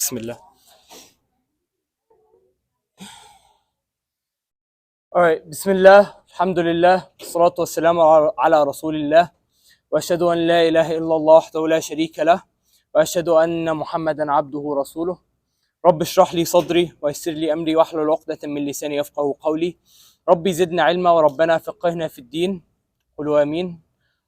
Bismillah. Alright, Bismillah, Alhamdulillah, Salatu wassalamu ala Rasulillah, wa ashhadu an la ilaha illallah wahdahu la sharika lah, wa ashhadu anna Muhammadan abduhu rasuluh. Rabbi shrah li sadri, wa yassir li amri, wa ahlul uqdatan min lisani yafqahu qawli. Rabbi zidna ilma, wa rabbana fiqhna fid din. Qulu ameen.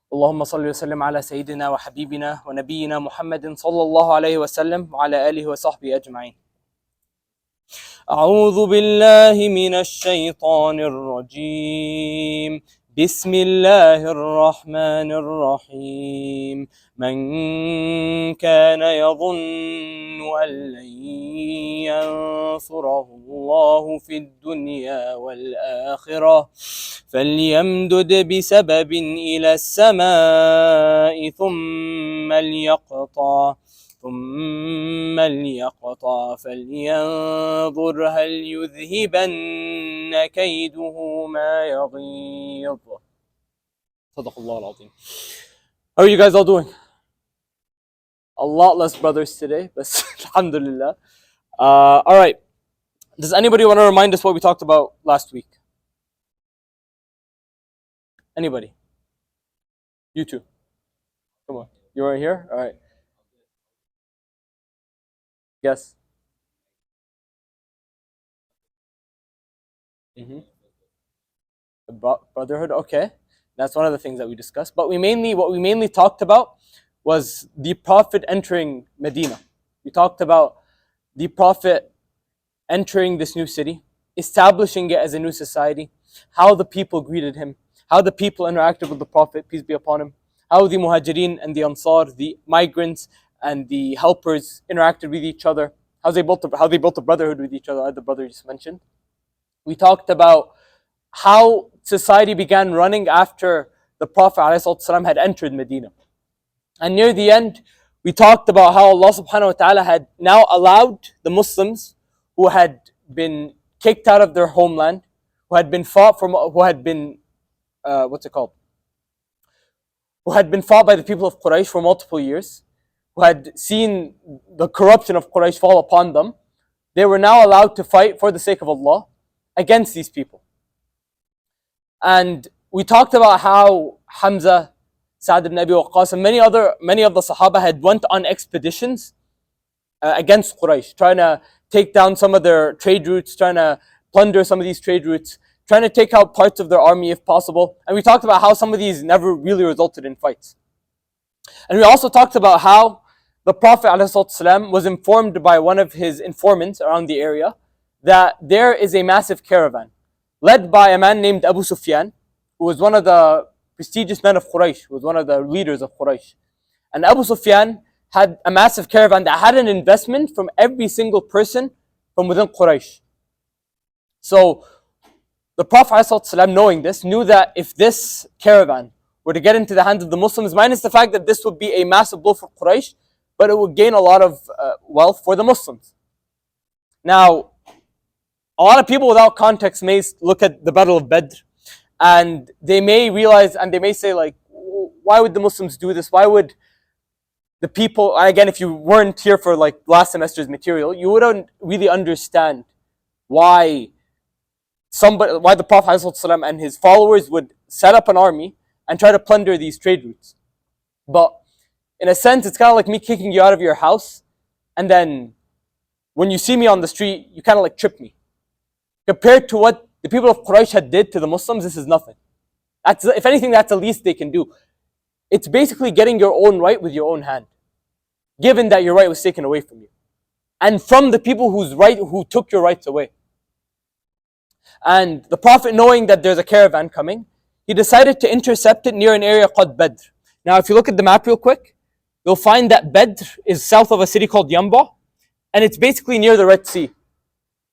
اللهم صل وسلم على سيدنا وحبيبنا ونبينا محمد صلى الله عليه وسلم وعلى آله وصحبه أجمعين. أعوذ بالله من الشيطان الرجيم. بسم الله الرحمن الرحيم. من كان يظن أن لن ينصره الله في الدنيا والآخرة فليمدد بسبب إلى السماء ثم ليقطع فلينظر هل يذهبن كيده ما يغيظ. صدق الله العظيم. How are you guys all doing? A lot less brothers today, but alhamdulillah. Alright. Does anybody want to remind us what we talked about last week? Anybody? You two. Come on. You weren't here? Alright. Yes. The brotherhood. Okay, that's one of the things that we discussed. But what we mainly talked about was the Prophet entering Medina. We talked about the Prophet entering this new city, establishing it as a new society, how the people greeted him, how the people interacted with the Prophet, peace be upon him, how the Muhajirin and the Ansar, the migrants and the helpers interacted with each other, how they built the brotherhood with each other, as the brother just mentioned. We talked about how society began running after the Prophet ﷺ had entered Medina. And near the end, we talked about how Allah subhanahu wa ta'ala had now allowed the Muslims who had been kicked out of their homeland, who had been fought by the people of Quraysh for multiple years, who had seen the corruption of Quraysh fall upon them. They were now allowed to fight for the sake of Allah against these people. And we talked about how Hamza, Sa'd ibn Abi Waqqas, and many of the Sahaba had went on expeditions against Quraysh, trying to take down some of their trade routes, trying to plunder some of these trade routes, trying to take out parts of their army if possible. And we talked about how some of these never really resulted in fights. And we also talked about how the Prophet ﷺ was informed by one of his informants around the area that there is a massive caravan led by a man named Abu Sufyan, who was one of the prestigious men of Quraysh, who was one of the leaders of Quraysh. And Abu Sufyan had a massive caravan that had an investment from every single person from within Quraysh. So the Prophet ﷺ, knowing this, knew that if this caravan were to get into the hands of the Muslims, minus the fact that this would be a massive blow for Quraysh, but it would gain a lot of wealth for the Muslims. Now, a lot of people without context may look at the Battle of Badr and they may realize and they may say, like, why would the Muslims do this? Why would the people, again, if you weren't here for like last semester's material, you wouldn't really understand why the Prophet ﷺ and his followers would set up an army and try to plunder these trade routes. But in a sense, it's kind of like me kicking you out of your house, and then when you see me on the street, you kind of like trip me. Compared to what the people of Quraysh had did to the Muslims, this is nothing. If anything, that's the least they can do. It's basically getting your own right with your own hand, given that your right was taken away from you, and from the people who took your rights away. And the Prophet, knowing that there's a caravan coming, he decided to intercept it near an area called Badr. Now, if you look at the map real quick, you'll find that Badr is south of a city called Yamba, and it's basically near the Red Sea.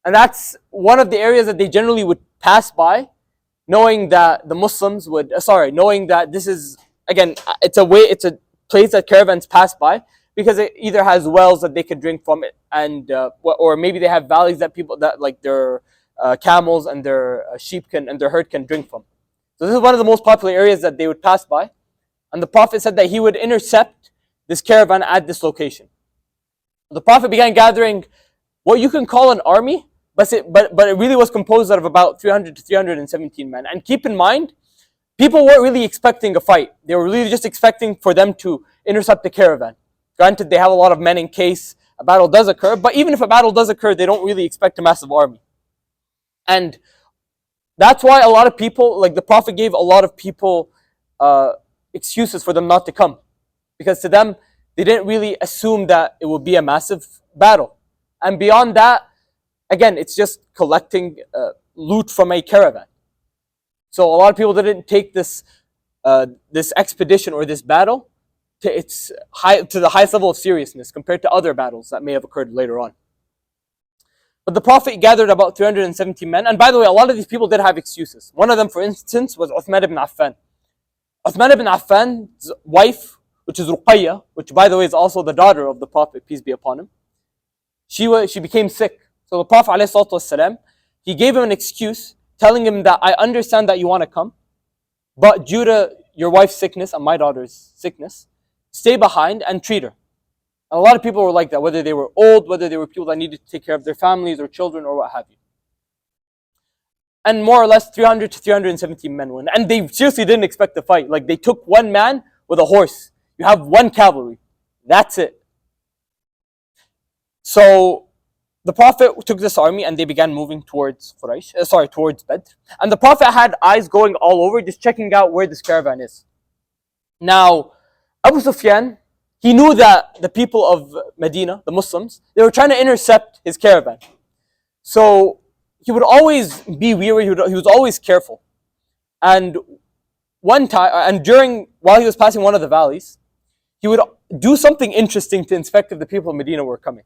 And that's one of the areas that they generally would pass by, knowing that knowing that this is, again, it's a place that caravans pass by, because it either has wells that they can drink from it, and or maybe they have valleys that their camels and their sheep and their herd can drink from. So this is one of the most popular areas that they would pass by. And the Prophet said that he would intercept this caravan at this location. The Prophet began gathering what you can call an army, but it really was composed out of about 300 to 317 men. And keep in mind, people weren't really expecting a fight. They were really just expecting for them to intercept the caravan. Granted, they have a lot of men in case a battle does occur, but even if a battle does occur, they don't really expect a massive army. And that's why a lot of people, like the Prophet gave a lot of people excuses for them not to come. Because to them, they didn't really assume that it would be a massive battle. And beyond that, again, it's just collecting loot from a caravan. So a lot of people didn't take this this expedition or this battle to the highest level of seriousness compared to other battles that may have occurred later on. But the Prophet gathered about 370 men. And by the way, a lot of these people did have excuses. One of them, for instance, was Uthman ibn Affan. Uthman ibn Affan's wife, which is Ruqayya, which by the way is also the daughter of the Prophet, peace be upon him, she became sick. So the Prophet ﷺ, he gave him an excuse, telling him that I understand that you want to come, but due to your wife's sickness and my daughter's sickness, stay behind and treat her. And a lot of people were like that, whether they were old, whether they were people that needed to take care of their families or children or what have you. And more or less 300 to 370 men went. And they seriously didn't expect the fight. Like they took one man with a horse. You have one cavalry. That's it. So the Prophet took this army and they began moving towards towards Badr. And the Prophet had eyes going all over, just checking out where this caravan is. Now, Abu Sufyan, he knew that the people of Medina, the Muslims, they were trying to intercept his caravan. So he would always be wary, he was always careful. And one time, while he was passing one of the valleys, he would do something interesting to inspect if the people of Medina were coming.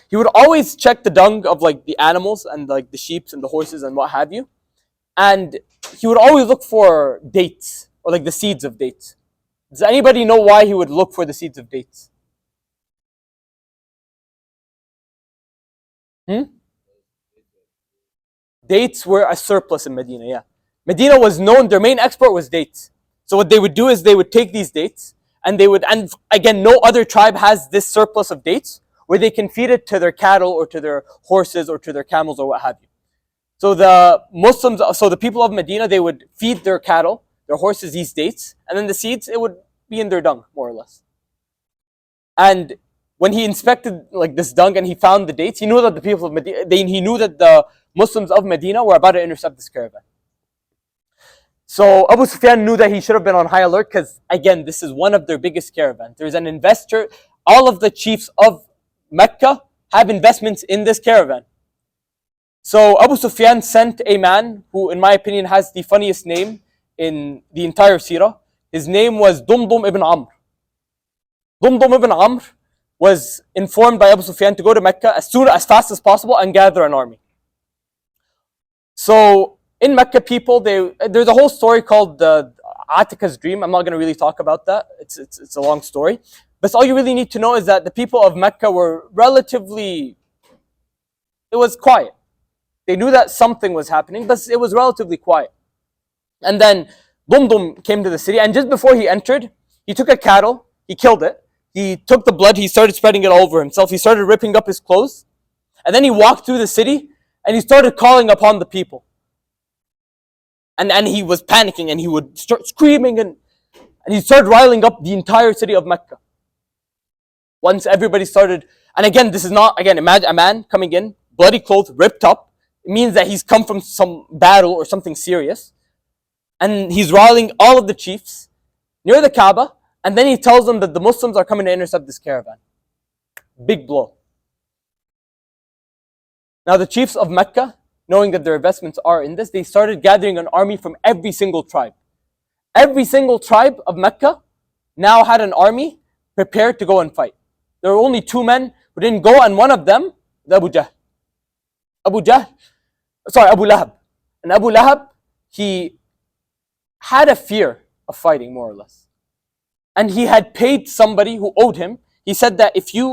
He would always check the dung of like the animals and like the sheep and the horses and what have you. And he would always look for dates or like the seeds of dates. Does anybody know why he would look for the seeds of dates? Dates were a surplus in Medina, yeah. Medina was known, their main export was dates. So what they would do is they would take these dates and again, no other tribe has this surplus of dates where they can feed it to their cattle or to their horses or to their camels or what have you. So the people of Medina, they would feed their cattle, their horses these dates, and then the seeds, it would be in their dung, more or less. And when he inspected like this dung and he found the dates, he knew that the people of Medina, he knew that the Muslims of Medina were about to intercept this caravan. So Abu Sufyan knew that he should have been on high alert because, again, this is one of their biggest caravans. There's an investor, all of the chiefs of Mecca have investments in this caravan. So Abu Sufyan sent a man who, in my opinion, has the funniest name in the entire seerah. His name was Dumdum ibn Amr. Dumdum ibn Amr was informed by Abu Sufyan to go to Mecca as fast as possible and gather an army. So in Mecca, people, there's a whole story called the Atika's dream. I'm not going to really talk about that. It's a long story. But all you really need to know is that the people of Mecca were it was quiet. They knew that something was happening, but it was relatively quiet. And then Dumdum came to the city, and just before he entered, he took a cattle, he killed it, he took the blood, he started spreading it all over himself, he started ripping up his clothes, and then he walked through the city, and he started calling upon the people. And he was panicking, and he would start screaming, and he started riling up the entire city of Mecca. Once everybody started, and again, this is not, again, imagine a man coming in, bloody clothes, ripped up. It means that he's come from some battle or something serious. And he's riling all of the chiefs near the Kaaba, and then he tells them that the Muslims are coming to intercept this caravan. Big blow. Now the chiefs of Mecca, knowing that their investments are in this, they started gathering an army from every single tribe. Every single tribe of Mecca now had an army prepared to go and fight. There were only two men who didn't go, and one of them, Abu Lahab. And Abu Lahab, he had a fear of fighting, more or less. And he had paid somebody who owed him. He said that he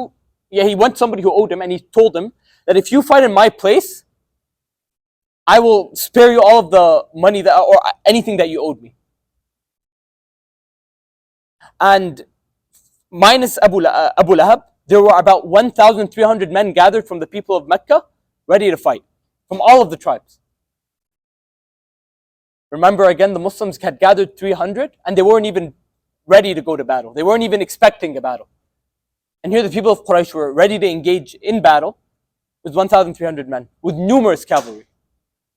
went to somebody who owed him, and he told him that if you fight in my place, I will spare you all of the money or anything that you owed me. And minus Abu Lahab, there were about 1,300 men gathered from the people of Mecca, ready to fight, from all of the tribes. Remember again, the Muslims had gathered 300 and they weren't even ready to go to battle. They weren't even expecting a battle. And here the people of Quraysh were ready to engage in battle with 1,300 men, with numerous cavalry.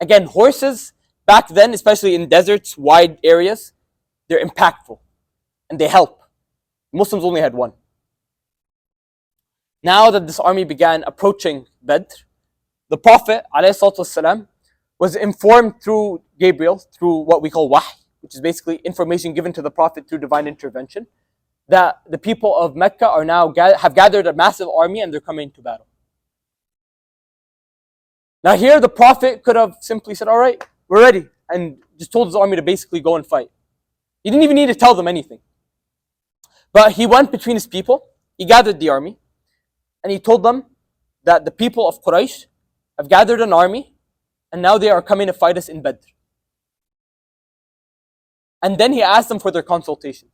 Again, horses back then, especially in deserts, wide areas, they're impactful and they help. Muslims only had one. Now that this army began approaching Badr, the Prophet ﷺ was informed through Gabriel, through what we call wahy, which is basically information given to the Prophet through divine intervention, that the people of Mecca are now have gathered a massive army and they're coming to battle. Now here the Prophet could have simply said, all right, we're ready, and just told his army to basically go and fight. He didn't even need to tell them anything. But he went between his people, he gathered the army, and he told them that the people of Quraysh have gathered an army and now they are coming to fight us in Badr. And then he asked them for their consultation.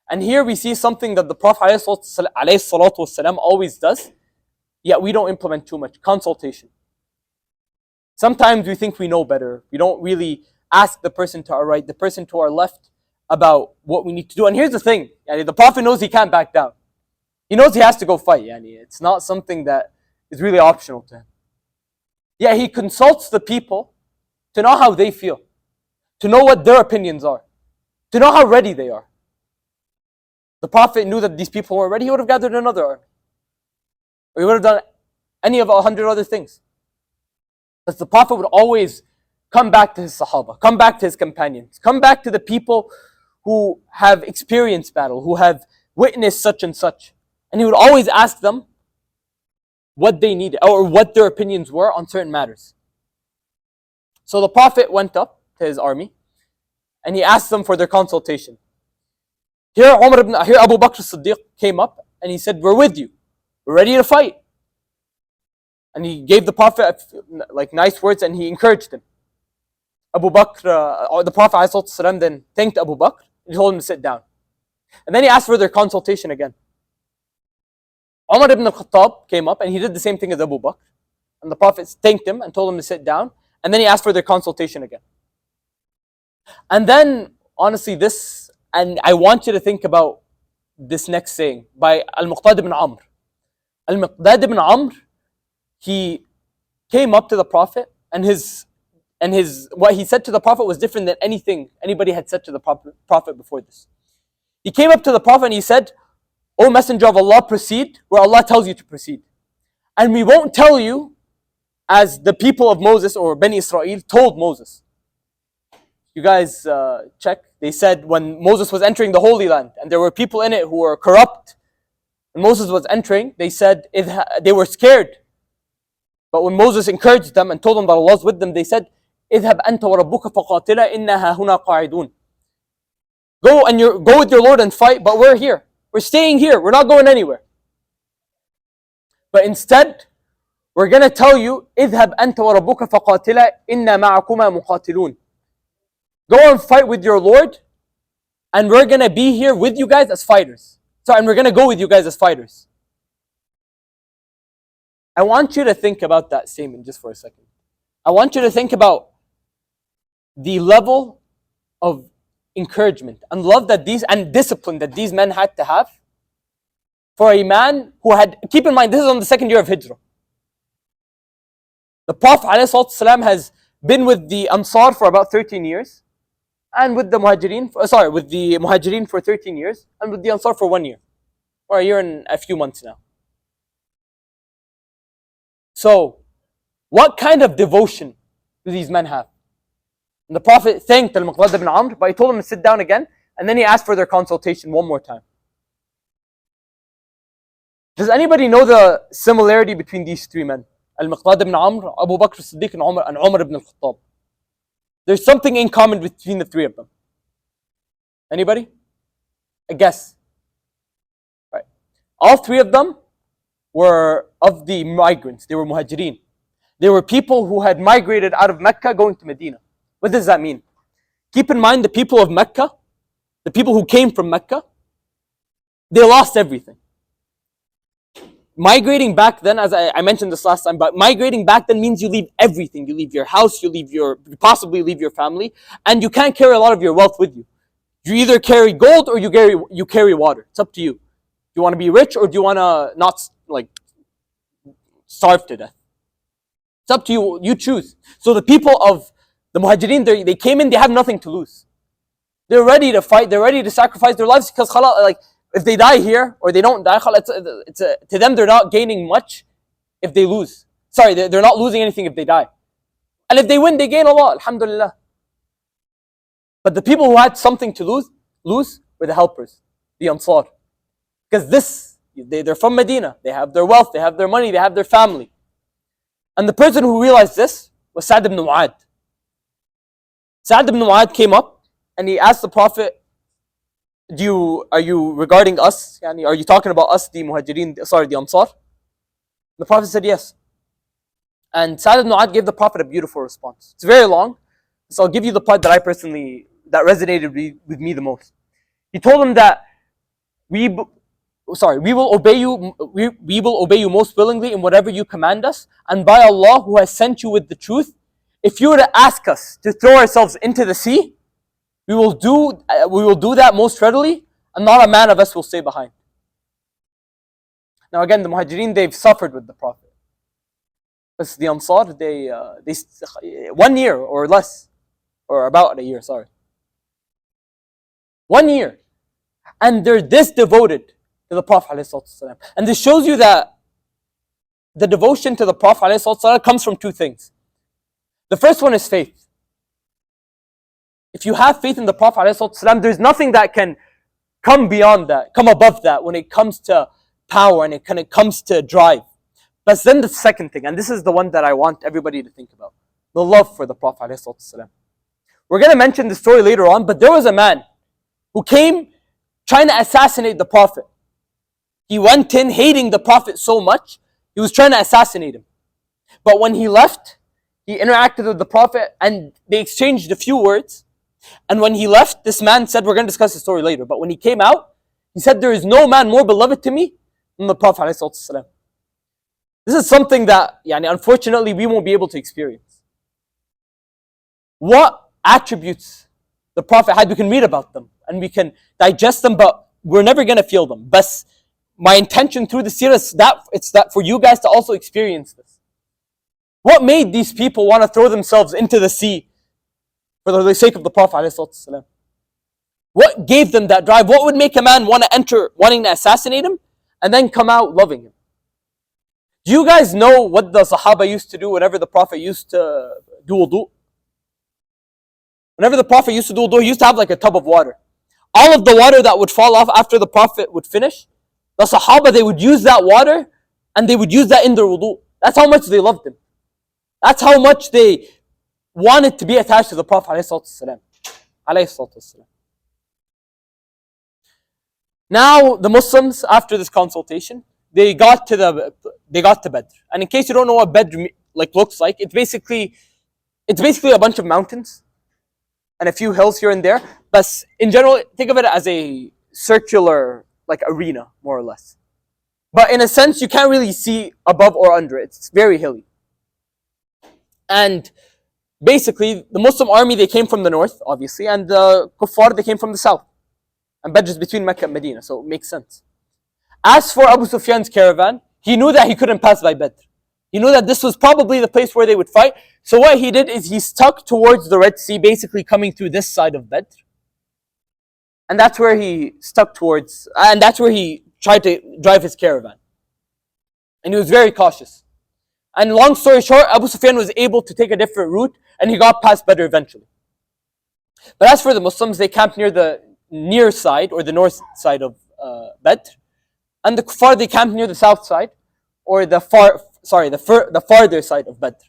And here we see something that the Prophet ﷺ always does, yet we don't implement too much: consultation. Sometimes we think we know better. We don't really ask the person to our right, the person to our left, about what we need to do. And here's the thing, the Prophet knows he can't back down. He knows he has to go fight. It's not something that is really optional to him. Yeah, he consults the people to know how they feel, to know what their opinions are, to know how ready they are. The Prophet knew that these people weren't ready, he would have gathered another army. Or he would have done any of 100 other things. But the Prophet would always come back to his Sahaba, come back to his companions, come back to the people who have experienced battle, who have witnessed such and such. And he would always ask them what they needed or what their opinions were on certain matters. So the Prophet went up to his army and he asked them for their consultation. Here Abu Bakr as-Siddiq came up and he said, we're with you. We're ready to fight. And he gave the Prophet nice words and he encouraged him. Abu Bakr, or the Prophet ﷺ then thanked Abu Bakr and told him to sit down. And then he asked for their consultation again. Umar ibn al-Khattab came up and he did the same thing as Abu Bakr. And the Prophet thanked him and told him to sit down. And then he asked for their consultation again. And then, honestly, and I want you to think about this next saying by Al-Muqdad ibn Amr. Al-Muqdad ibn Amr, he came up to the Prophet and what he said to the Prophet was different than anything anybody had said to the Prophet before this. He came up to the Prophet and he said, O Messenger of Allah, proceed where Allah tells you to proceed. And we won't tell you as the people of Moses or Bani Israel told Moses. You guys check. They said when Moses was entering the Holy Land and there were people in it who were corrupt, when Moses was entering, they said they were scared. But when Moses encouraged them and told them that Allah was with them, they said, اذهب أنت وربك فقاتلا إنها هنا قاعدون. Go with your Lord and fight, but we're here. We're staying here. We're not going anywhere. But instead, we're going to tell you, اذهب أنت وربك فقاتلا إنا معكما مقاتلون. Go and fight with your Lord, and we're going to be here with you guys as fighters. And we're going to go with you guys as fighters. I want you to think about that statement just for a second. I want you to think about the level of encouragement and love and discipline that these men had to have for a man who had, keep in mind, this is on the second year of Hijrah. The Prophet ﷺ has been with the Ansar for about 13 years, and with the Muhajirin for 13 years, and with the Ansar for 1 year, or a year and a few months now. So, what kind of devotion do these men have? And the Prophet thanked Al-Muqdad ibn Amr, but he told him to sit down again, and then he asked for their consultation one more time. Does anybody know the similarity between these three men? Al-Muqdad ibn Amr, Abu Bakr as-Siddiq, and Umar ibn al-Khattab. There's something in common between the three of them. Anybody? A guess. Right. All three of them were of the migrants. They were muhajirin. They were people who had migrated out of Mecca going to Medina. What does that mean? Keep in mind the people of Mecca, the people who came from Mecca, they lost everything. migrating back then, as I mentioned this last time, but migrating back then means you leave everything. You leave your house, you possibly leave your family, and you can't carry a lot of your wealth with you. You either carry gold or you carry water. It's up to you. Do you want to be rich or do you want to not like starve to death? It's up to you. You choose. So the people of the Muhajirin, they came in, they have nothing to lose. They're ready to fight. They're ready to sacrifice their lives because like if they die here or they don't die, to them they're not gaining much if they lose. Sorry, they're not losing anything if they die. And if they win, they gain a lot. Alhamdulillah. But the people who had something to lose were the helpers, the Ansar. Because they're from Medina. They have their wealth, they have their money, they have their family. And the person who realized this was Sa'd ibn Mu'adh. Sa'd ibn Mu'adh came up and he asked the Prophet, are you regarding us? Are you talking about us, the Muhajirin, the Ansar? The Prophet said yes. And Sa'd ibn Mu'adh gave the Prophet a beautiful response. It's very long, so I'll give you the part that that resonated with me the most. He told him that we will obey you. We will obey you most willingly in whatever you command us. And by Allah, who has sent you with the truth, if you were to ask us to throw ourselves into the sea, we will do that most readily, and not a man of us will stay behind. Now again, the Muhajirin, they've suffered with the Prophet. But the Ansar, they 1 year or less, or about a year, sorry. 1 year. And they're this devoted to the Prophet ﷺ. And this shows you that the devotion to the Prophet ﷺ comes from two things. The first one is faith. If you have faith in the Prophet ﷺ, there's nothing that can come beyond that, come above that when it comes to power and when it comes to drive. But then the second thing, and this is the one that I want everybody to think about, the love for the Prophet ﷺ. We're going to mention the story later on, but there was a man who came trying to assassinate the Prophet. He went in hating the Prophet so much, he was trying to assassinate him. But when he left, he interacted with the Prophet and they exchanged a few words. And when he left, this man said, we're going to discuss the story later, but when he came out, he said, there is no man more beloved to me than the Prophet ﷺ. This is something that, unfortunately, we won't be able to experience. What attributes the Prophet had, we can read about them and we can digest them, but we're never going to feel them. But my intention through the seerah is that for you guys to also experience this. What made these people want to throw themselves into the sea for the sake of the Prophet ﷺ? What gave them that drive? What would make a man want to enter, wanting to assassinate him, and then come out loving him? Do you guys know what the Sahaba used to do whenever the Prophet used to do wudu? Whenever the Prophet used to do wudu, he used to have like a tub of water. All of the water that would fall off after the Prophet would finish, the Sahaba, they would use that water and they would use that in their wudu. That's how much they loved him. That's how much they wanted to be attached to the Prophet ﷺ. Now the Muslims, after this consultation, they got to Badr. And in case you don't know what Badr looks like, it's basically a bunch of mountains and a few hills here and there. But in general, think of it as a circular arena, more or less. But in a sense, you can't really see above or under it. It's very hilly. And basically, the Muslim army, they came from the north, obviously, and the Kuffar, they came from the south. And Badr is between Mecca and Medina, so it makes sense. As for Abu Sufyan's caravan, he knew that he couldn't pass by Badr. He knew that this was probably the place where they would fight. So what he did is he stuck towards the Red Sea, basically coming through this side of Badr. And that's where he stuck towards, and that's where he tried to drive his caravan. And he was very cautious. And long story short, Abu Sufyan was able to take a different route, and he got past Badr eventually. But as for the Muslims, they camped near the near side, or the north side of Badr. And the Kuffar, they camped near the south side, or the farther side of Badr.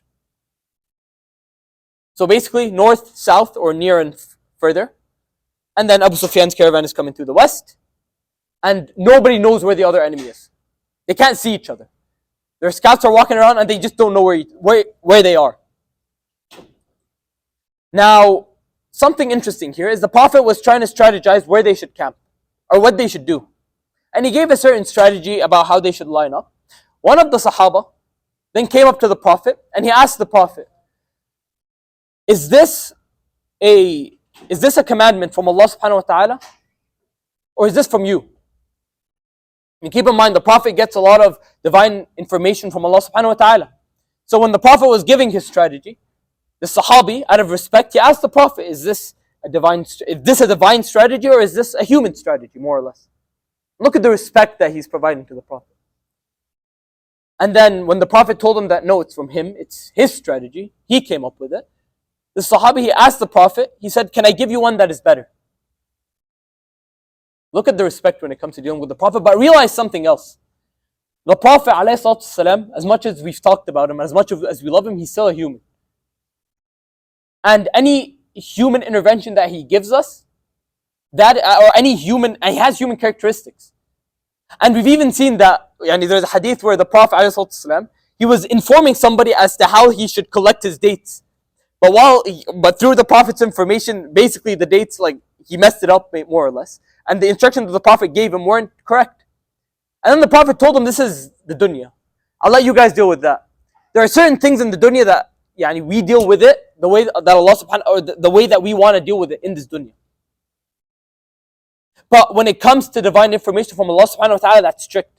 So basically, north, south, or near and further. And then Abu Sufyan's caravan is coming through the west. And nobody knows where the other enemy is. They can't see each other. Their scouts are walking around and they just don't know where they are. Now, something interesting here is the Prophet was trying to strategize where they should camp, or what they should do. And he gave a certain strategy about how they should line up. One of the Sahaba then came up to the Prophet and he asked the Prophet, is this a commandment from Allah subhanahu wa ta'ala, or is this from you? And keep in mind, the Prophet gets a lot of divine information from Allah subhanahu wa ta'ala. So when the Prophet was giving his strategy, the Sahabi, out of respect, he asked the Prophet, is this a divine strategy, or is this a human strategy, more or less? Look at the respect that he's providing to the Prophet. And then when the Prophet told him that no, it's from him, it's his strategy, he came up with it. The Sahabi, he asked the Prophet, he said, can I give you one that is better? Look at the respect when it comes to dealing with the Prophet, but realize something else. The Prophet, ﷺ, as much as we've talked about him, as much as we love him, he's still a human. And any human intervention that he gives us, and he has human characteristics. And we've even seen that, there's a hadith where the Prophet, ﷺ, he was informing somebody as to how he should collect his dates. But through the Prophet's information, basically the dates, he messed it up more or less. And the instructions that the Prophet gave him weren't correct. And then the Prophet told him, this is the dunya. I'll let you guys deal with that. There are certain things in the dunya that we deal with it the way that Allah subhanahu, or the way that we want to deal with it in this dunya. But when it comes to divine information from Allah subhanahu wa ta'ala, that's strict.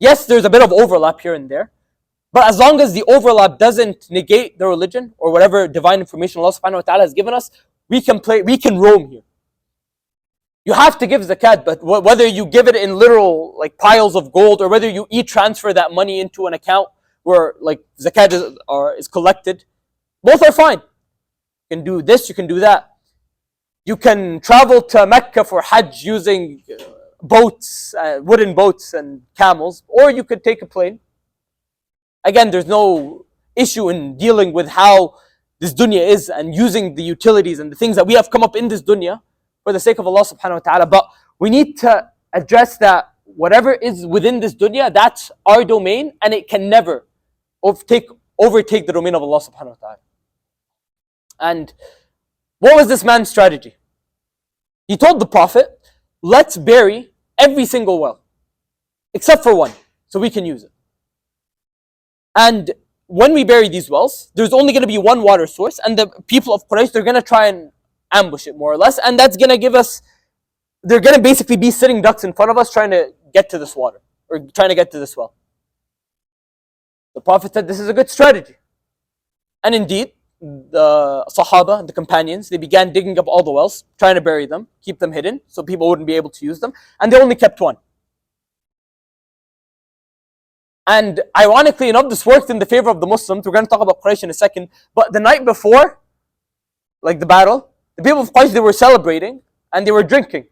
Yes, there's a bit of overlap here and there. But as long as the overlap doesn't negate the religion or whatever divine information Allah subhanahu wa ta'ala has given us, we can roam here. You have to give zakat, but whether you give it in literal piles of gold, or whether you transfer that money into an account where zakat is collected, both are fine. You can do this, you can do that. You can travel to Mecca for Hajj using boats, wooden boats and camels, or you could take a plane. Again, there's no issue in dealing with how this dunya is and using the utilities and the things that we have come up in this dunya for the sake of Allah subhanahu wa ta'ala. But we need to address that whatever is within this dunya, that's our domain, and it can never overtake the domain of Allah subhanahu wa ta'ala. And what was this man's strategy? He told the Prophet, let's bury every single well, except for one, so we can use it. And when we bury these wells, there's only going to be one water source, and the people of Quraysh, they're going to try and ambush it more or less, and that's going to give us, they're going to basically be sitting ducks in front of us trying to get to this water, or trying to get to this well. The Prophet said this is a good strategy. And indeed, the Sahaba, the companions, they began digging up all the wells, trying to bury them, keep them hidden, so people wouldn't be able to use them, and they only kept one. And ironically enough, this worked in the favor of the Muslims. We're going to talk about Quraysh in a second, but the night before, the battle, the people of Quraysh, they were celebrating and they were drinking.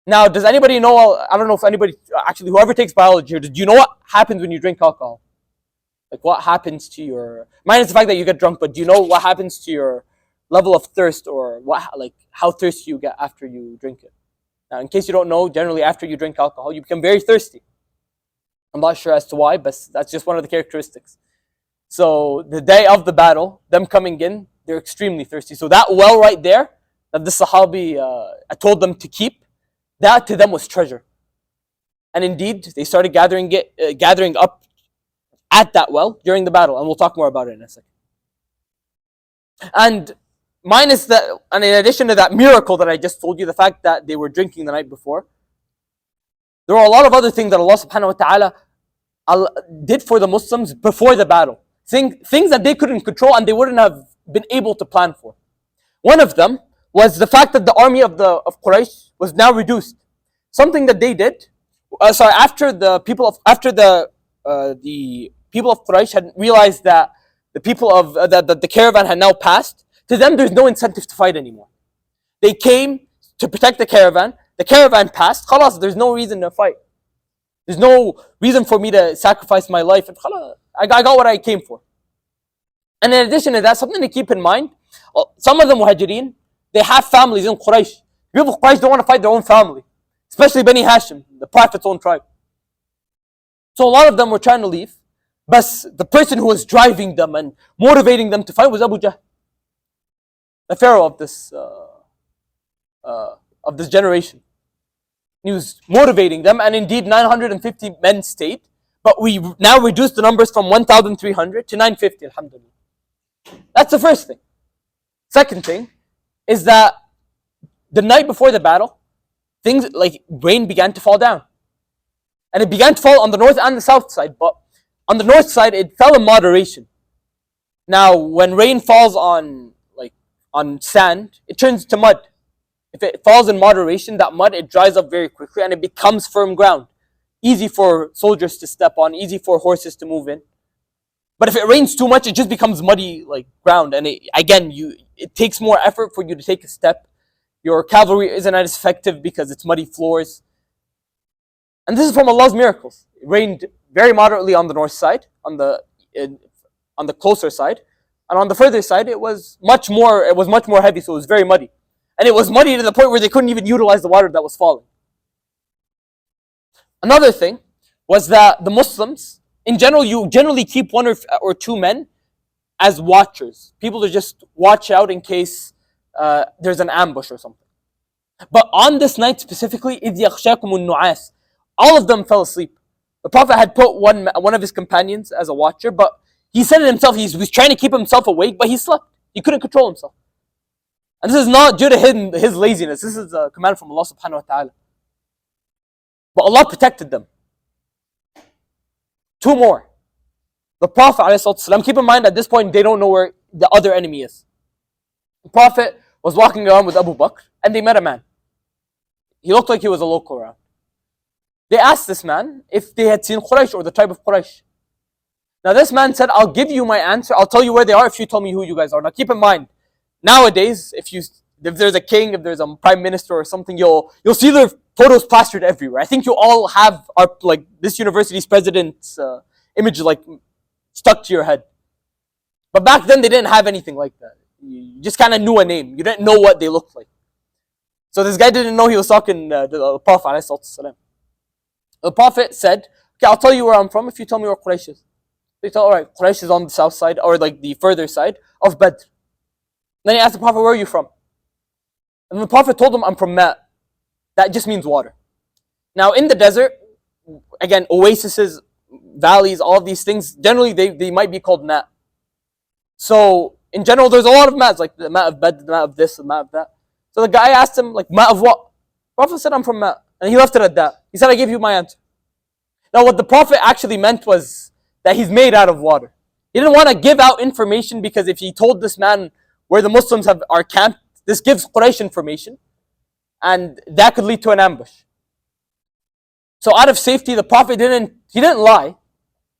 Now, does anybody know, I don't know if anybody, actually whoever takes biology here, do you know what happens when you drink alcohol? What happens to your, minus the fact that you get drunk, but do you know what happens to your level of thirst, or how thirsty you get after you drink it? Now, in case you don't know, generally after you drink alcohol, you become very thirsty. I'm not sure as to why, but that's just one of the characteristics. So the day of the battle, them coming in, they're extremely thirsty. So that well right there, that the Sahabi I told them to keep, that to them was treasure. And indeed, they started gathering up at that well during the battle, and we'll talk more about it in a second. And minus that, and in addition to that miracle that I just told you, the fact that they were drinking the night before, there are a lot of other things that Allah subhanahu wa ta'ala did for the Muslims before the battle. Things that they couldn't control and they wouldn't have been able to plan for. One of them was the fact that the army of Quraysh was now reduced. Something that they did, after the people of Quraysh had realized that the caravan had now passed, to them there's no incentive to fight anymore. They came to protect the caravan passed, khalas, there's no reason to fight. There's no reason for me to sacrifice my life, and khalas, I got what I came for. And in addition to that, something to keep in mind, some of the muhajirin, they have families in Quraysh. People of Quraysh don't want to fight their own family, especially Bani Hashim, the Prophet's own tribe. So a lot of them were trying to leave, but the person who was driving them and motivating them to fight was Abu Jahl, the pharaoh of this generation. He was motivating them, and indeed 950 men stayed. But we now reduced the numbers from 1,300 to 950, alhamdulillah. That's the first thing. Second thing is that the night before the battle, things like rain began to fall down. And it began to fall on the north and the south side, but on the north side it fell in moderation. Now, when rain falls on sand, it turns to mud. If it falls in moderation, that mud, it dries up very quickly and it becomes firm ground. Easy for soldiers to step on, easy for horses to move in. But if it rains too much, it just becomes muddy ground, and it takes more effort for you to take a step. Your cavalry isn't as effective because it's muddy floors. And this is from Allah's miracles. It rained very moderately on the north side, on the closer side, and on the further side it was much more heavy, so it was very muddy. And it was muddy to the point where they couldn't even utilize the water that was falling. Another thing was that the Muslims, in general, you generally keep one or two men as watchers. People to just watch out in case there's an ambush or something. But on this night specifically, إِذْ يَخْشَاكُمُ النُّعَاسِ, all of them fell asleep. The Prophet had put one of his companions as a watcher, but he said it himself, he was trying to keep himself awake, but he slept. He couldn't control himself. And this is not due to his laziness. This is a command from Allah subhanahu wa ta'ala. But Allah protected them. Two more. The Prophet ﷺ, keep in mind at this point they don't know where the other enemy is. The Prophet was walking around with Abu Bakr and they met a man. He looked like he was a local around. They asked this man if they had seen Quraysh or the tribe of Quraysh. Now this man said, I'll give you my answer. I'll tell you where they are if you tell me who you guys are. Now keep in mind, nowadays, if there's a king, if there's a prime minister or something, you'll see their photos plastered everywhere. I think you all have this university's president's image stuck to your head. But back then they didn't have anything like that. You just kind of knew a name. You didn't know what they looked like. So this guy didn't know he was talking to the Prophet ﷺ. The Prophet said, okay, I'll tell you where I'm from if you tell me where Quraysh is. They tell, alright, Quraysh is on the south side, or the further side of Badr. Then he asked the Prophet, where are you from? And the Prophet told him, I'm from Ma'. That just means water. Now in the desert, again, oases, valleys, all of these things, generally they might be called Ma'. So in general, there's a lot of Ma's, like the Ma' of Badr, the Ma' of this, the Ma' of that. So the guy asked him, Ma' of what? The Prophet said, I'm from Ma'. And he left it at that. He said, I gave you my answer. Now what the Prophet actually meant was that he's made out of water. He didn't want to give out information because if he told this man where the Muslims are camped, this gives Quraysh information and that could lead to an ambush. So out of safety, the Prophet didn't lie,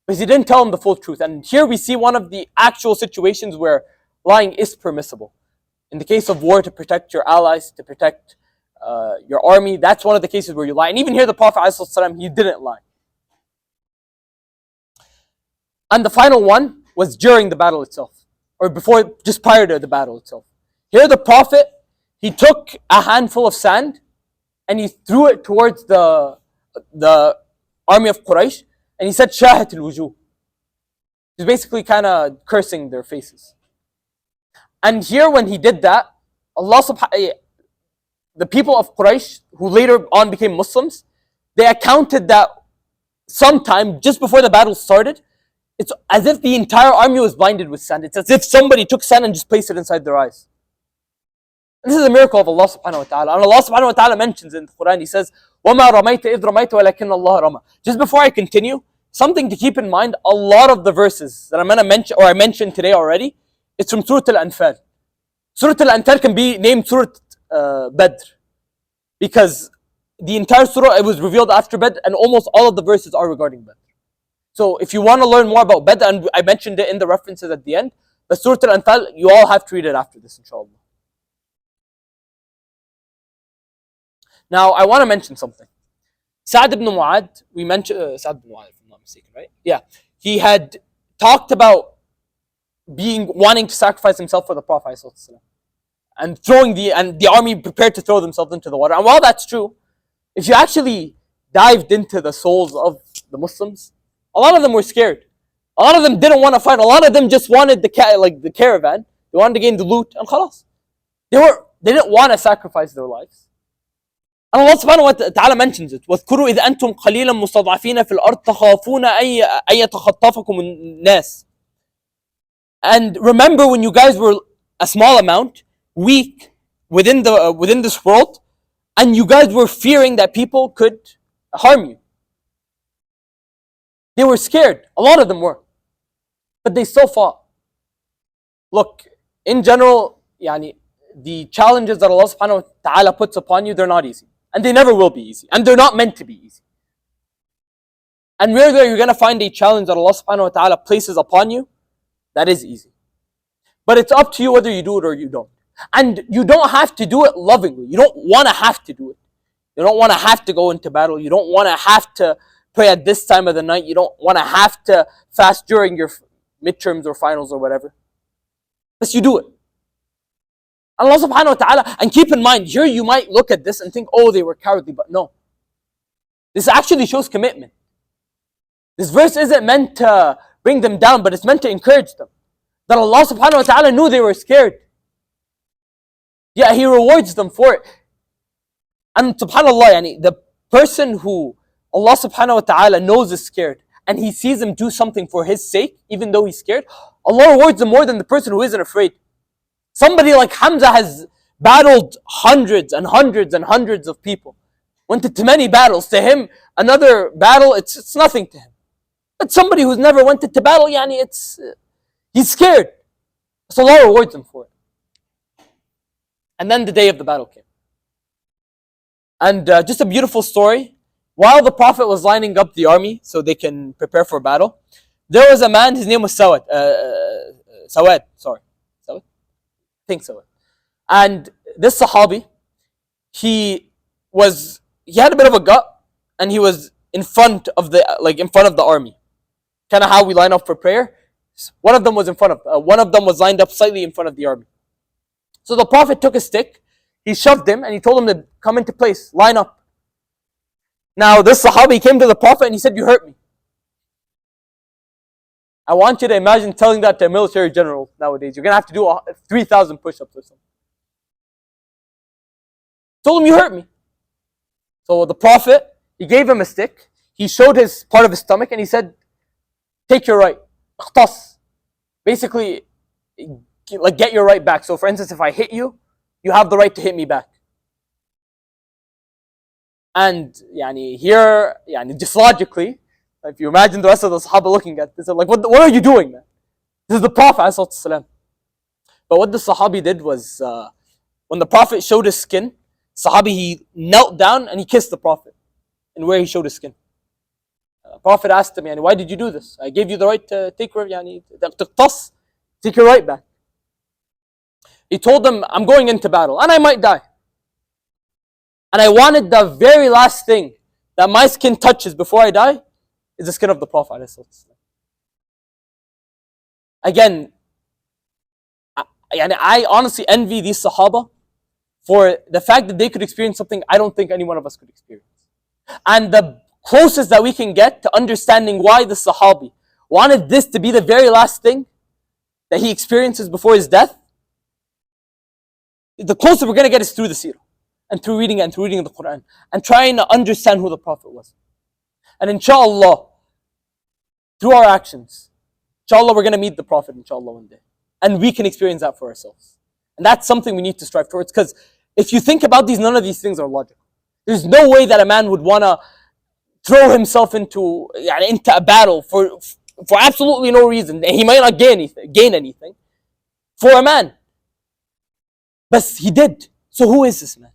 because he didn't tell him the full truth. And here we see one of the actual situations where lying is permissible. In the case of war, to protect your allies, to protect your army, that's one of the cases where you lie. And even here the Prophet ﷺ, he didn't lie. And the final one was during the battle itself, or just prior to the battle itself. Here the Prophet, he took a handful of sand and he threw it towards the army of Quraysh, and he said, Shahat al-wujuh. He's basically kind of cursing their faces. And here when he did that, the people of Quraysh, who later on became Muslims, they accounted that sometime just before the battle started, it's as if the entire army was blinded with sand. It's as if somebody took sand and just placed it inside their eyes. And this is a miracle of Allah subhanahu wa ta'ala. And Allah subhanahu wa ta'ala mentions in the Quran, He says, وَمَا رَمَيْتَ إِذْ رَمَيْتَ وَلَكِنَّ اللَّهَ رَمَى. Just before I continue, something to keep in mind, a lot of the verses that I'm going to mention, or I mentioned today already, it's from Surah Al-Anfal. Surah Al-Anfal can be named Surah Badr, because the entire surah, it was revealed after Badr, and almost all of the verses are regarding Badr. So if you want to learn more about Badr, and I mentioned it in the references at the end, the Surah Al-Anfal, you all have to read it after this, inshallah. Now, I want to mention something. Sa'd ibn Mu'adh, we mentioned, Sa'd ibn Mu'adh, if I'm not mistaken, right? Yeah. He had talked about wanting to sacrifice himself for the Prophet ﷺ, and the army prepared to throw themselves into the water. And while that's true, if you actually dived into the souls of the Muslims, a lot of them were scared. A lot of them didn't want to fight. A lot of them just wanted the caravan. They wanted to gain the loot, and khalas. They didn't want to sacrifice their lives. And Allah subhanahu wa ta'ala mentions it. وَاذْكُرُوا إِذْ أَنْتُمْ قَلِيلًا مُسْتَضْعَفِينَ فِي الْأَرْضِ تَخَافُونَ أَن يَتَخَطَّفَكُمُ النَّاسِ. And remember when you guys were a small amount, weak within this world, and you guys were fearing that people could harm you. They were scared. A lot of them were. But they still fought. Look, in general, the challenges that Allah subhanahu wa ta'ala puts upon you, they're not easy. And they never will be easy. And they're not meant to be easy. And rarely you're going to find a challenge that Allah subhanahu wa ta'ala places upon you that is easy. But it's up to you whether you do it or you don't. And you don't have to do it lovingly. You don't want to have to do it. You don't want to have to go into battle. You don't want to have to pray at this time of the night. You don't want to have to fast during your midterms or finals or whatever. But you do it. Allah subhanahu wa ta'ala, and keep in mind, here you might look at this and think, oh, they were cowardly, but no. This actually shows commitment. This verse isn't meant to bring them down, but it's meant to encourage them. That Allah subhanahu wa ta'ala knew they were scared. Yeah, He rewards them for it. And subhanAllah, the person who Allah subhanahu wa ta'ala knows is scared, and He sees him do something for His sake, even though he's scared, Allah rewards him more than the person who isn't afraid. Somebody like Hamza has battled hundreds and hundreds and hundreds of people. Went to many battles. To him, another battle, it's nothing to him. But somebody who's never went to battle, he's scared. So Allah rewards him for it. And then the day of the battle came. And just a beautiful story. While the Prophet was lining up the army so they can prepare for battle, there was a man, his name was Sawad. Sawad, sorry. Sawad? I think Sawad. And this Sahabi, he had a bit of a gut, and he was in front of the army. Kind of how we line up for prayer. One of them was lined up slightly in front of the army. So the Prophet took a stick, he shoved him, and he told him to come into place, line up. Now this Sahabi came to the Prophet and he said, "You hurt me." I want you to imagine telling that to a military general nowadays. You're going to have to do 3,000 push-ups or something. Told him, "You hurt me." So the Prophet, he gave him a stick, he showed his part of his stomach, and he said, "Take your right. اختص." Basically, get your right back. So for instance, if I hit you, you have the right to hit me back. And here, just logically, if you imagine the rest of the Sahaba looking at this, they're like, what are you doing, man? This is the Prophet ﷺ. But what the Sahabi did was, when the Prophet showed his skin, Sahabi, he knelt down and he kissed the Prophet, and where he showed his skin. The Prophet asked him, "Why did you do this? I gave you the right to take your right back." He told them, "I'm going into battle, and I might die. And I wanted the very last thing that my skin touches before I die is the skin of the Prophet." Again, I honestly envy these Sahaba for the fact that they could experience something I don't think any one of us could experience. And the closest that we can get to understanding why the Sahabi wanted this to be the very last thing that he experiences before his death, the closest we're going to get is through the seerah, and through reading the Quran, and trying to understand who the Prophet was. And inshallah, through our actions, inshallah we're going to meet the Prophet inshallah one day. And we can experience that for ourselves. And that's something we need to strive towards, because if you think about these, none of these things are logical. There's no way that a man would want to throw himself into a battle for absolutely no reason. He might not gain anything for a man. But he did. So who is this man?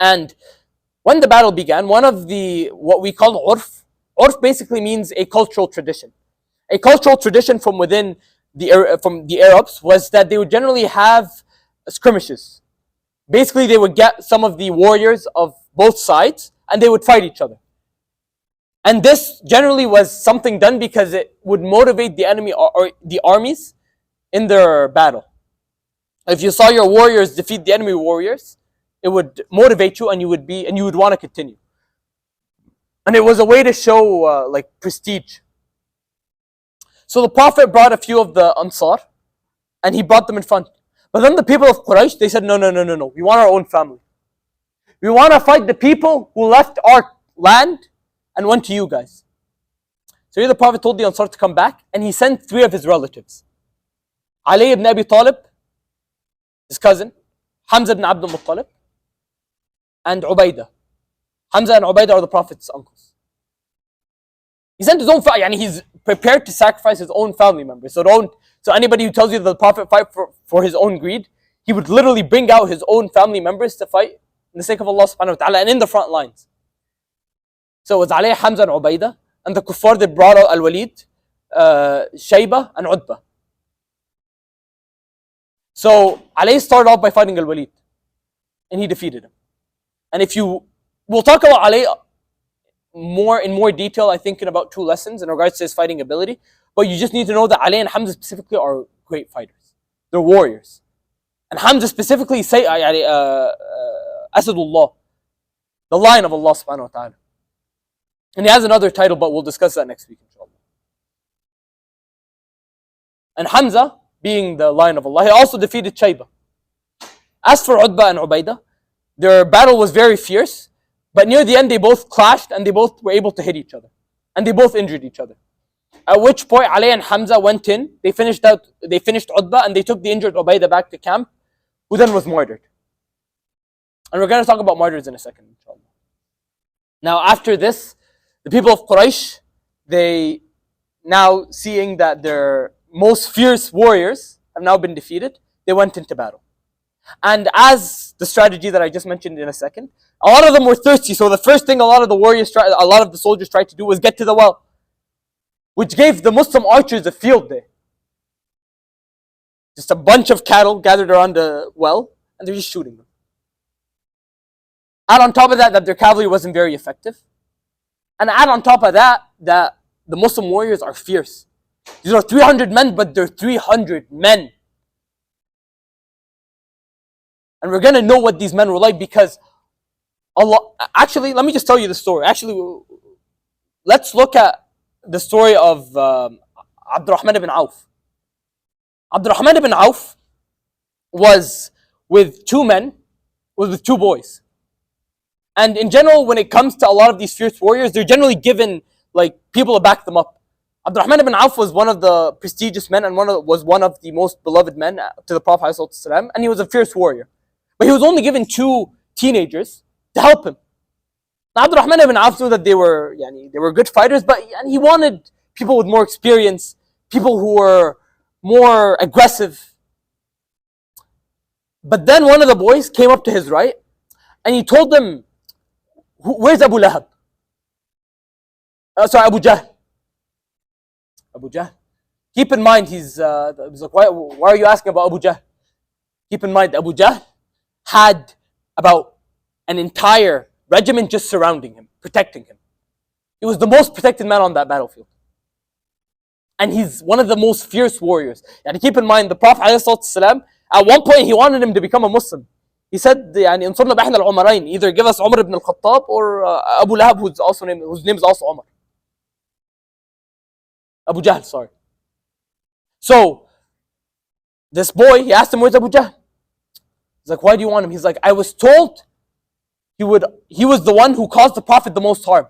And when the battle began, one of what we call urf basically means a cultural tradition. A cultural tradition from within from the Arabs was that they would generally have skirmishes. Basically, they would get some of the warriors of both sides and they would fight each other. And this generally was something done because it would motivate the enemy or the armies in their battle. If you saw your warriors defeat the enemy warriors, it would motivate you, and you would want to continue. And it was a way to show prestige. So the Prophet brought a few of the Ansar, and he brought them in front. But then the people of Quraysh, they said, no, we want our own family. We want to fight the people who left our land and went to you guys. So here the Prophet told the Ansar to come back, and he sent 3 of his relatives. Ali ibn Abi Talib, his cousin, Hamza ibn Abdul Muttalib, and Ubaidah. Hamza and Ubaidah are the Prophet's uncles. He sent his own family, he's prepared to sacrifice his own family members. So anybody who tells you that the Prophet fight for his own greed, he would literally bring out his own family members to fight in the sake of Allah subhanahu wa ta'ala and in the front lines. So it was Ali, Hamza and Ubaidah, and the kuffar, they brought out Al-Walid, Shayba and Utbah. So Ali started off by fighting Al-Walid, and he defeated him. And we'll talk about Ali in more detail, I think, in about 2 lessons in regards to his fighting ability. But you just need to know that Ali and Hamza specifically are great fighters. They're warriors. And Hamza specifically, Asadullah, the lion of Allah subhanahu wa ta'ala. And he has another title, but we'll discuss that next week, inshallah. And Hamza, being the lion of Allah, he also defeated Shayba. As for Utbah and Ubaidah, their battle was very fierce, but near the end they both clashed and they both were able to hit each other. And they both injured each other. At which point Ali and Hamza went in, they finished Utbah, and they took the injured Ubaidah back to camp, who then was martyred. And we're going to talk about martyrs in a second, inshallah. Now after this, the people of Quraysh, they now seeing that their most fierce warriors have now been defeated, they went into battle. And as the strategy that I just mentioned in a second, a lot of them were thirsty, so the first thing a lot of the soldiers tried to do was get to the well, which gave the Muslim archers a field day. Just a bunch of cattle gathered around the well, and they're just shooting them. Add on top of that their cavalry wasn't very effective. And add on top of that the Muslim warriors are fierce. These are 300 men, but they're 300 men. And we're going to know what these men were like because Allah... Actually, let me just tell you the story. Actually, let's look at the story of Abdurrahman ibn Auf. Abdurrahman ibn Auf was with 2 boys. And in general, when it comes to a lot of these fierce warriors, they're generally given people to back them up. Abdurrahman ibn Auf was one of the prestigious men and was one of the most beloved men to the Prophet ﷺ, and he was a fierce warrior. But he was only given 2 teenagers to help him. Now Abdurrahman ibn Auf knew that they were good fighters, but he wanted people with more experience, people who were more aggressive. But then one of the boys came up to his right, and he told them, "Where's Abu Lahab?" Sorry, Abu Jahl. Abu Jahl. Keep in mind, he's like, why are you asking about Abu Jahl? Keep in mind, Abu Jahl had about an entire regiment just surrounding him, protecting him. He was the most protected man on that battlefield. And he's one of the most fierce warriors. And keep in mind, the Prophet ﷺ, at one point he wanted him to become a Muslim. He said, انصرنا بإحدى العمرين, either give us Umar ibn al-Khattab or Abu Lahab, whose name is also Umar. Abu Jahl, sorry. So, this boy, he asked him, "Where's Abu Jahl?" He's like, "Why do you want him?" He's like, "I was told he was the one who caused the Prophet the most harm."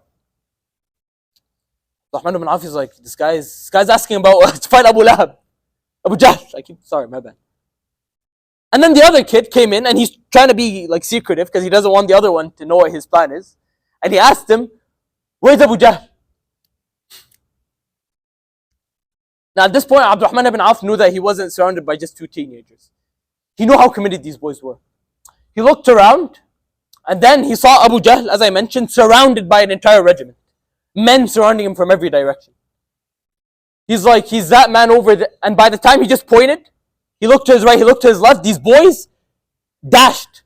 Rahman ibn Auf is like, this guy's asking about to fight Abu Lahab. Abu Jahl. Sorry, my bad. And then the other kid came in and he's trying to be secretive because he doesn't want the other one to know what his plan is. And he asked him, "Where's Abu Jahl?" Now at this point, Abdurrahman ibn Auf knew that he wasn't surrounded by just 2 teenagers. He knew how committed these boys were. He looked around, and then he saw Abu Jahl, as I mentioned, surrounded by an entire regiment. Men surrounding him from every direction. He's like, he's that man over there. And by the time he just pointed, he looked to his right, he looked to his left, these boys dashed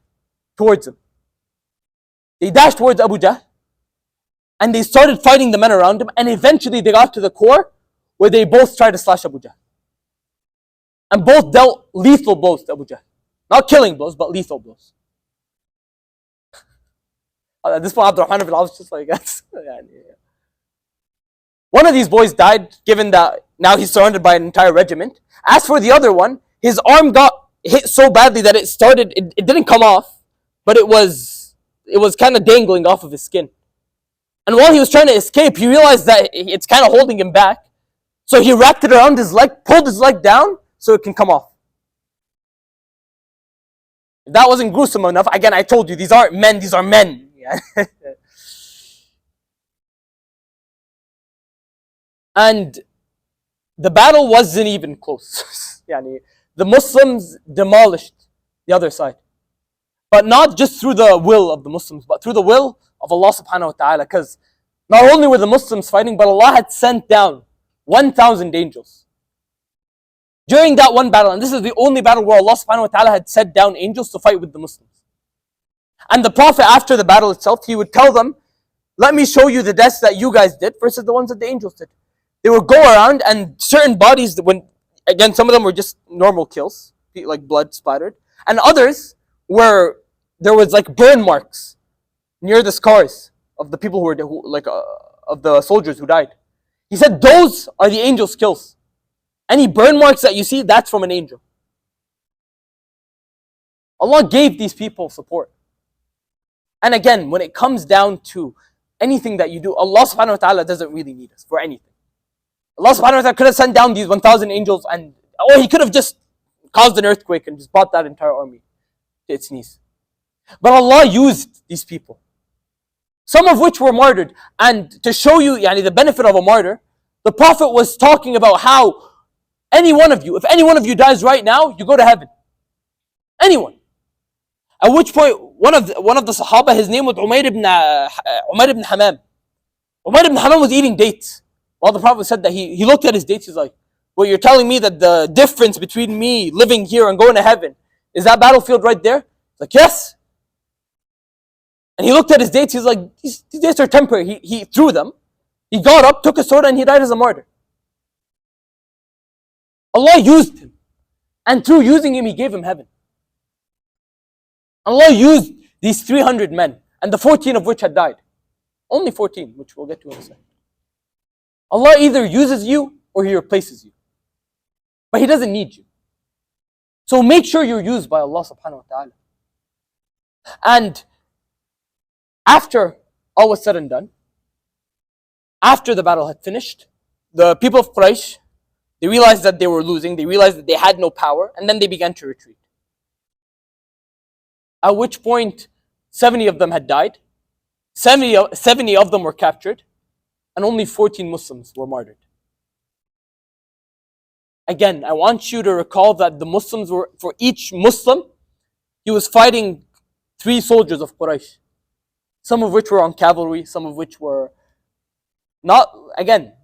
towards him. They dashed towards Abu Jahl, and they started fighting the men around him, and eventually they got to the core where they both tried to slash Abu Jahl. And both dealt lethal blows to Abu Jahl. Not killing blows, but lethal blows. At this point, Abdurrahman ibn Auf was just like, One of these boys died, given that now he's surrounded by an entire regiment. As for the other one, his arm got hit so badly that it didn't come off, but it was it was kind of dangling off of his skin. And while he was trying to escape, he realized that it's kind of holding him back. So he wrapped it around his leg, pulled his leg down so it can come off. If that wasn't gruesome enough, again, I told you, these aren't men, these are men. And the battle wasn't even close. The Muslims demolished the other side. But not just through the will of the Muslims, but through the will of Allah subhanahu wa ta'ala. Because not only were the Muslims fighting, but Allah had sent down 1,000 angels. During that one battle, and this is the only battle where Allah subhanahu wa ta'ala had sent down angels to fight with the Muslims. And the Prophet, after the battle itself, he would tell them, let me show you the deaths that you guys did versus the ones that the angels did. They would go around, and certain bodies, again, some of them were just normal kills, like blood splattered. And others were, there was like burn marks near the scars of the people of the soldiers who died. He said, those are the angels' kills. Any burn marks that you see, that's from an angel. Allah gave these people support. And again, when it comes down to anything that you do, Allah subhanahu wa ta'ala doesn't really need us for anything. Allah subhanahu wa ta'ala could have sent down these 1,000 angels, or he could have just caused an earthquake and just brought that entire army to its knees. But Allah used these people, some of which were martyred. And to show you the benefit of a martyr, the Prophet was talking about how if any one of you dies right now, you go to heaven. Anyone. At which point, one of the Sahaba, his name was Umayr ibn Hammam. Umayr ibn Hammam was eating dates. While the Prophet said that, he looked at his dates, he's like, well, you're telling me that the difference between me living here and going to heaven is that battlefield right there? He's like, yes. And he looked at his dates, he's like, these dates are temporary. He threw them. He got up, took a sword, and he died as a martyr. Allah used him. And through using him, He gave him heaven. Allah used these 300 men, and the 14 of which had died. Only 14, which we'll get to in a second. Allah either uses you or He replaces you. But He doesn't need you. So make sure you're used by Allah subhanahu wa ta'ala. And after all was said and done, after the battle had finished, the people of Quraysh, they realized that they were losing, they realized that they had no power, and then they began to retreat. At which point, 70 of them had died, 70 of them were captured, and only 14 Muslims were martyred. Again, I want you to recall that the Muslims were, for each Muslim, he was fighting 3 soldiers of Quraysh. Some of which were on cavalry, some of which were not, again,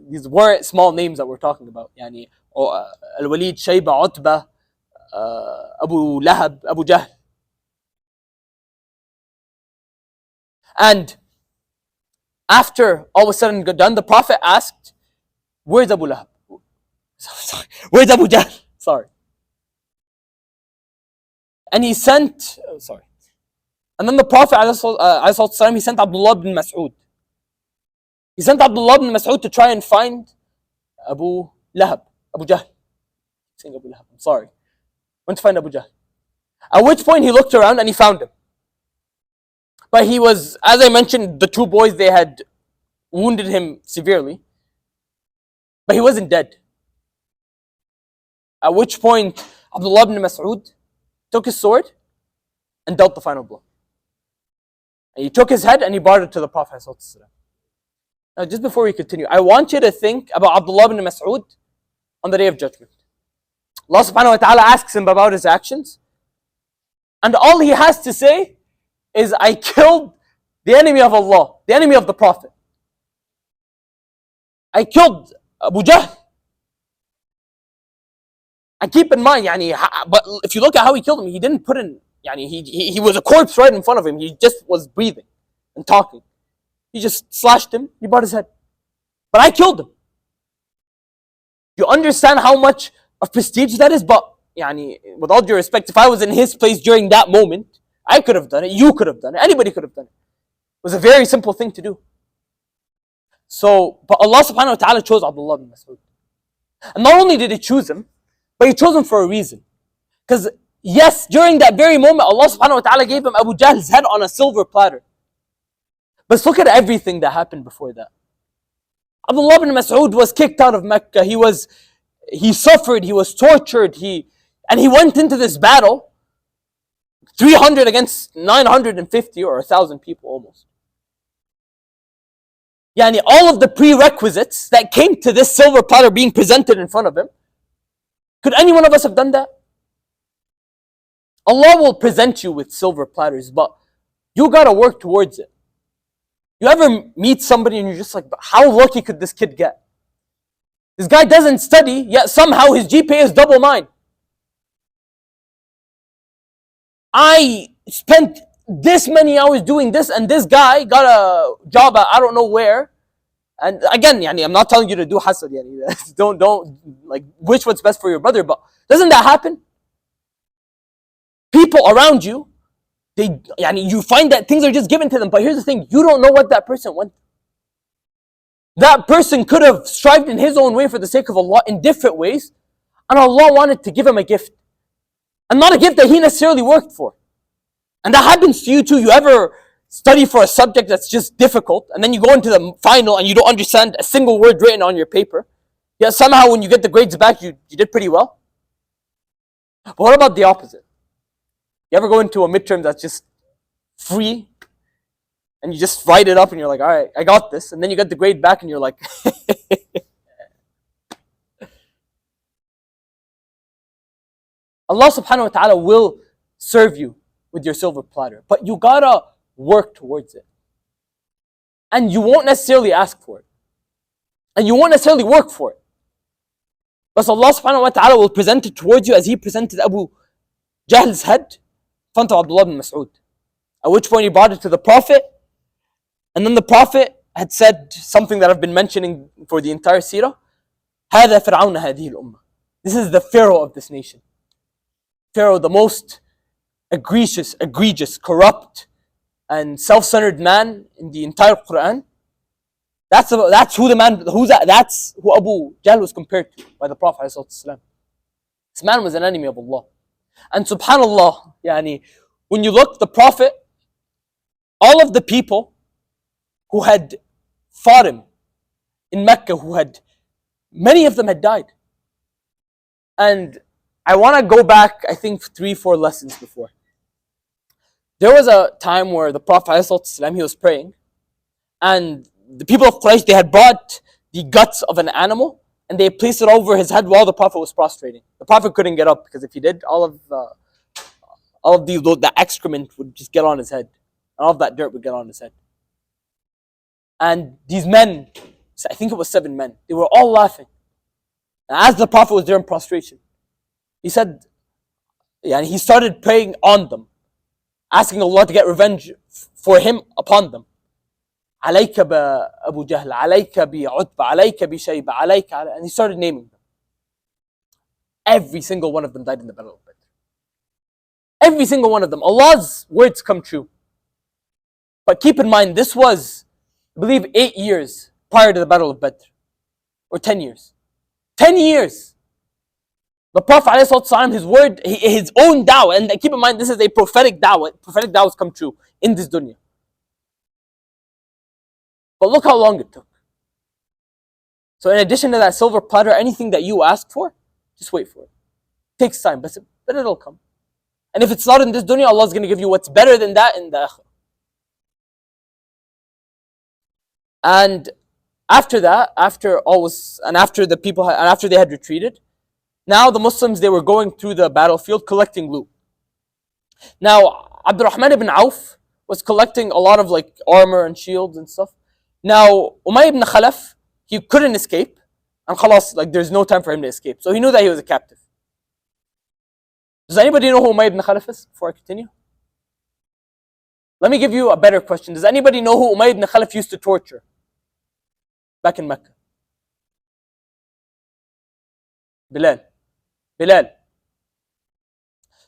these weren't small names that we're talking about. Al-Walid, Shayba, Utbah, Abu Lahab, Abu Jahl. And after all was said and done, the Prophet asked, where's Abu Lahab? Sorry. Where's Abu Jahl? Sorry. And he sent, And then the Prophet ﷺ, he sent Abdullah ibn Mas'ud. He sent Abdullah ibn Mas'ud to try and find Abu Lahab, Abu Jahl. I'm saying Abu Lahab, I'm sorry. Went to find Abu Jahl. At which point he looked around and he found him. But he was, as I mentioned, the 2 boys, they had wounded him severely. But he wasn't dead. At which point Abdullah ibn Mas'ud took his sword and dealt the final blow. And he took his head and he brought it to the Prophet ﷺ. Now, just before we continue, I want you to think about Abdullah ibn Mas'ud on the Day of Judgment. Allah subhanahu wa ta'ala asks him about his actions. And all he has to say is, I killed the enemy of Allah, the enemy of the Prophet. I killed Abu Jahl. And keep in mind, but if you look at how he killed him, he didn't put in, he was a corpse right in front of him. He just was breathing and talking. He just slashed him, he brought his head. But I killed him. You understand how much of prestige that is? But, with all due respect, if I was in his place during that moment, I could have done it, you could have done it, anybody could have done it. It was a very simple thing to do. So, but Allah subhanahu wa ta'ala chose Abdullah ibn Mas'ud. And not only did He choose him, but He chose him for a reason. Because Yes, during that very moment, Allah subhanahu wa ta'ala gave him Abu Jahl's head on a silver platter. But look at everything that happened before that. Abdullah ibn Mas'ud was kicked out of Mecca. He suffered, he was tortured, and he went into this battle 300 against 950 or 1,000 people almost. Yani all of the prerequisites that came to this silver platter being presented in front of him, could any one of us have done that? Allah will present you with silver platters, but you gotta work towards it. You ever meet somebody and you're just like, how lucky could this kid get? This guy doesn't study, yet somehow his GPA is double mine. I spent this many hours doing this, and this guy got a job at I don't know where. And again, yani, I'm not telling you to do hasad. Yani. Don't like wish what's best for your brother, but doesn't that happen? People around you, you find that things are just given to them. But here's the thing, you don't know what that person went through. That person could have strived in his own way for the sake of Allah in different ways, and Allah wanted to give him a gift. And not a gift that he necessarily worked for. And that happens to you too. You ever study for a subject that's just difficult, and then you go into the final and you don't understand a single word written on your paper, yet somehow when you get the grades back, you did pretty well? But what about the opposite? You ever go into a midterm that's just free, and you just write it up and you're like, all right, I got this, and then you get the grade back and you're like, Allah subhanahu wa ta'ala will serve you with your silver platter, but you gotta work towards it. And you won't necessarily ask for it. And you won't necessarily work for it. But Allah subhanahu wa ta'ala will present it towards you as He presented Abu Jahl's head in front of Abdullah ibn Mas'ud. At which point He brought it to the Prophet, and then the Prophet had said something that I've been mentioning for the entire seerah. هذا فرعون هذه الأمة. This is the Pharaoh of this nation. Pharaoh, the most egregious, corrupt, and self-centered man in the entire Quran. That's who Abu Jahl was compared to by the Prophet ﷺ. This man was an enemy of Allah. And subhanallah, when you look, the Prophet, all of the people who had fought him in Mecca, many of them had died. And I want to go back, I think, 3-4 lessons before. There was a time where the Prophet ﷺ, he was praying, and the people of Quraysh, they had brought the guts of an animal, and they placed it over his head while the Prophet was prostrating. The Prophet couldn't get up, because if he did, all of the excrement would just get on his head. And all of that dirt would get on his head. And these men, I think it was 7 men, they were all laughing. And as the Prophet was there in prostration, he said, he started praying on them, asking Allah to get revenge for him upon them. عليك بأبو جهل, عليك بعتبة, عليك بشيبة, عليك, and he started naming them. Every single one of them died in the battle of Badr. Every single one of them. Allah's words come true. But keep in mind, this was, I believe, 8 years prior to the battle of Badr. Or 10 years. 10 years! The Prophet ﷺ, his word, his own da'wah, and keep in mind, this is a prophetic da'wah. Prophetic da'wahs come true in this dunya. But look how long it took. So in addition to that silver platter, anything that you ask for, just wait for it. It takes time, but it'll come. And if it's not in this dunya, Allah's going to give you what's better than that in the akhirah. And after that, after they had retreated, now the Muslims, they were going through the battlefield collecting loot. Now, Abdurrahman ibn Auf was collecting a lot of armor and shields and stuff. Now, Umayy ibn Khalaf, he couldn't escape. And khalas, there's no time for him to escape. So he knew that he was a captive. Does anybody know who Umayy ibn Khalaf is before I continue? Let me give you a better question. Does anybody know who Umayy ibn Khalaf used to torture back in Mecca? Bilal.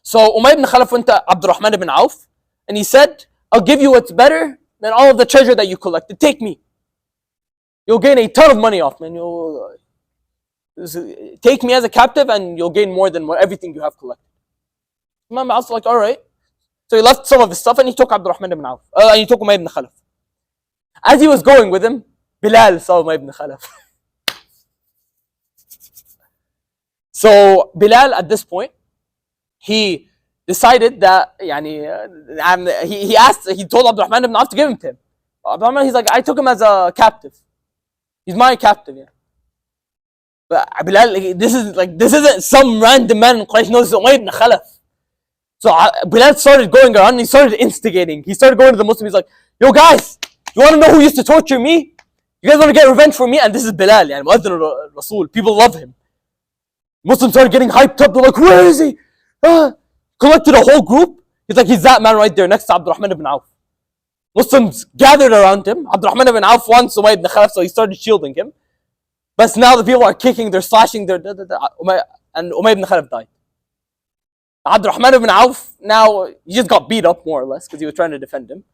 So Umayy ibn Khalaf went to Abdurrahman ibn Auf, and he said, I'll give you what's better than all of the treasure that you collected. Take me. You'll gain a ton of money off, man. Take me as a captive, and you'll gain more than everything you have collected. Imam was like, all right. So he left some of his stuff and he took Abdurrahman ibn Auf. And he took Umayy ibn Khalaf. As he was going with him, Bilal saw Umayy ibn Khalaf. So Bilal at this point, he decided that he told Abdurrahman ibn Auf to give him to him. Abdurrahman, he's like, I took him as a captive. He's my captive, yeah. But Bilal, this isn't some random man in Quraysh knows Umayy ibn Khalaf. So Bilal started going around and he started instigating. He started going to the Muslims. He's like, yo guys, you want to know who used to torture me? You guys want to get revenge for me? And this is Bilal, yani Mu'adhin al-Rasul. People love him. Muslims started getting hyped up. They're like, where is he? Collected a whole group. He's that man right there next to Abdurrahman ibn Auf. Muslims gathered around him. Abdurrahman ibn Auf wants Umayy ibn Khalaf, so he started shielding him. But now the people are kicking, they're slashing, and Umayy ibn Khalaf died. Abdurrahman ibn Auf, now he just got beat up more or less because he was trying to defend him.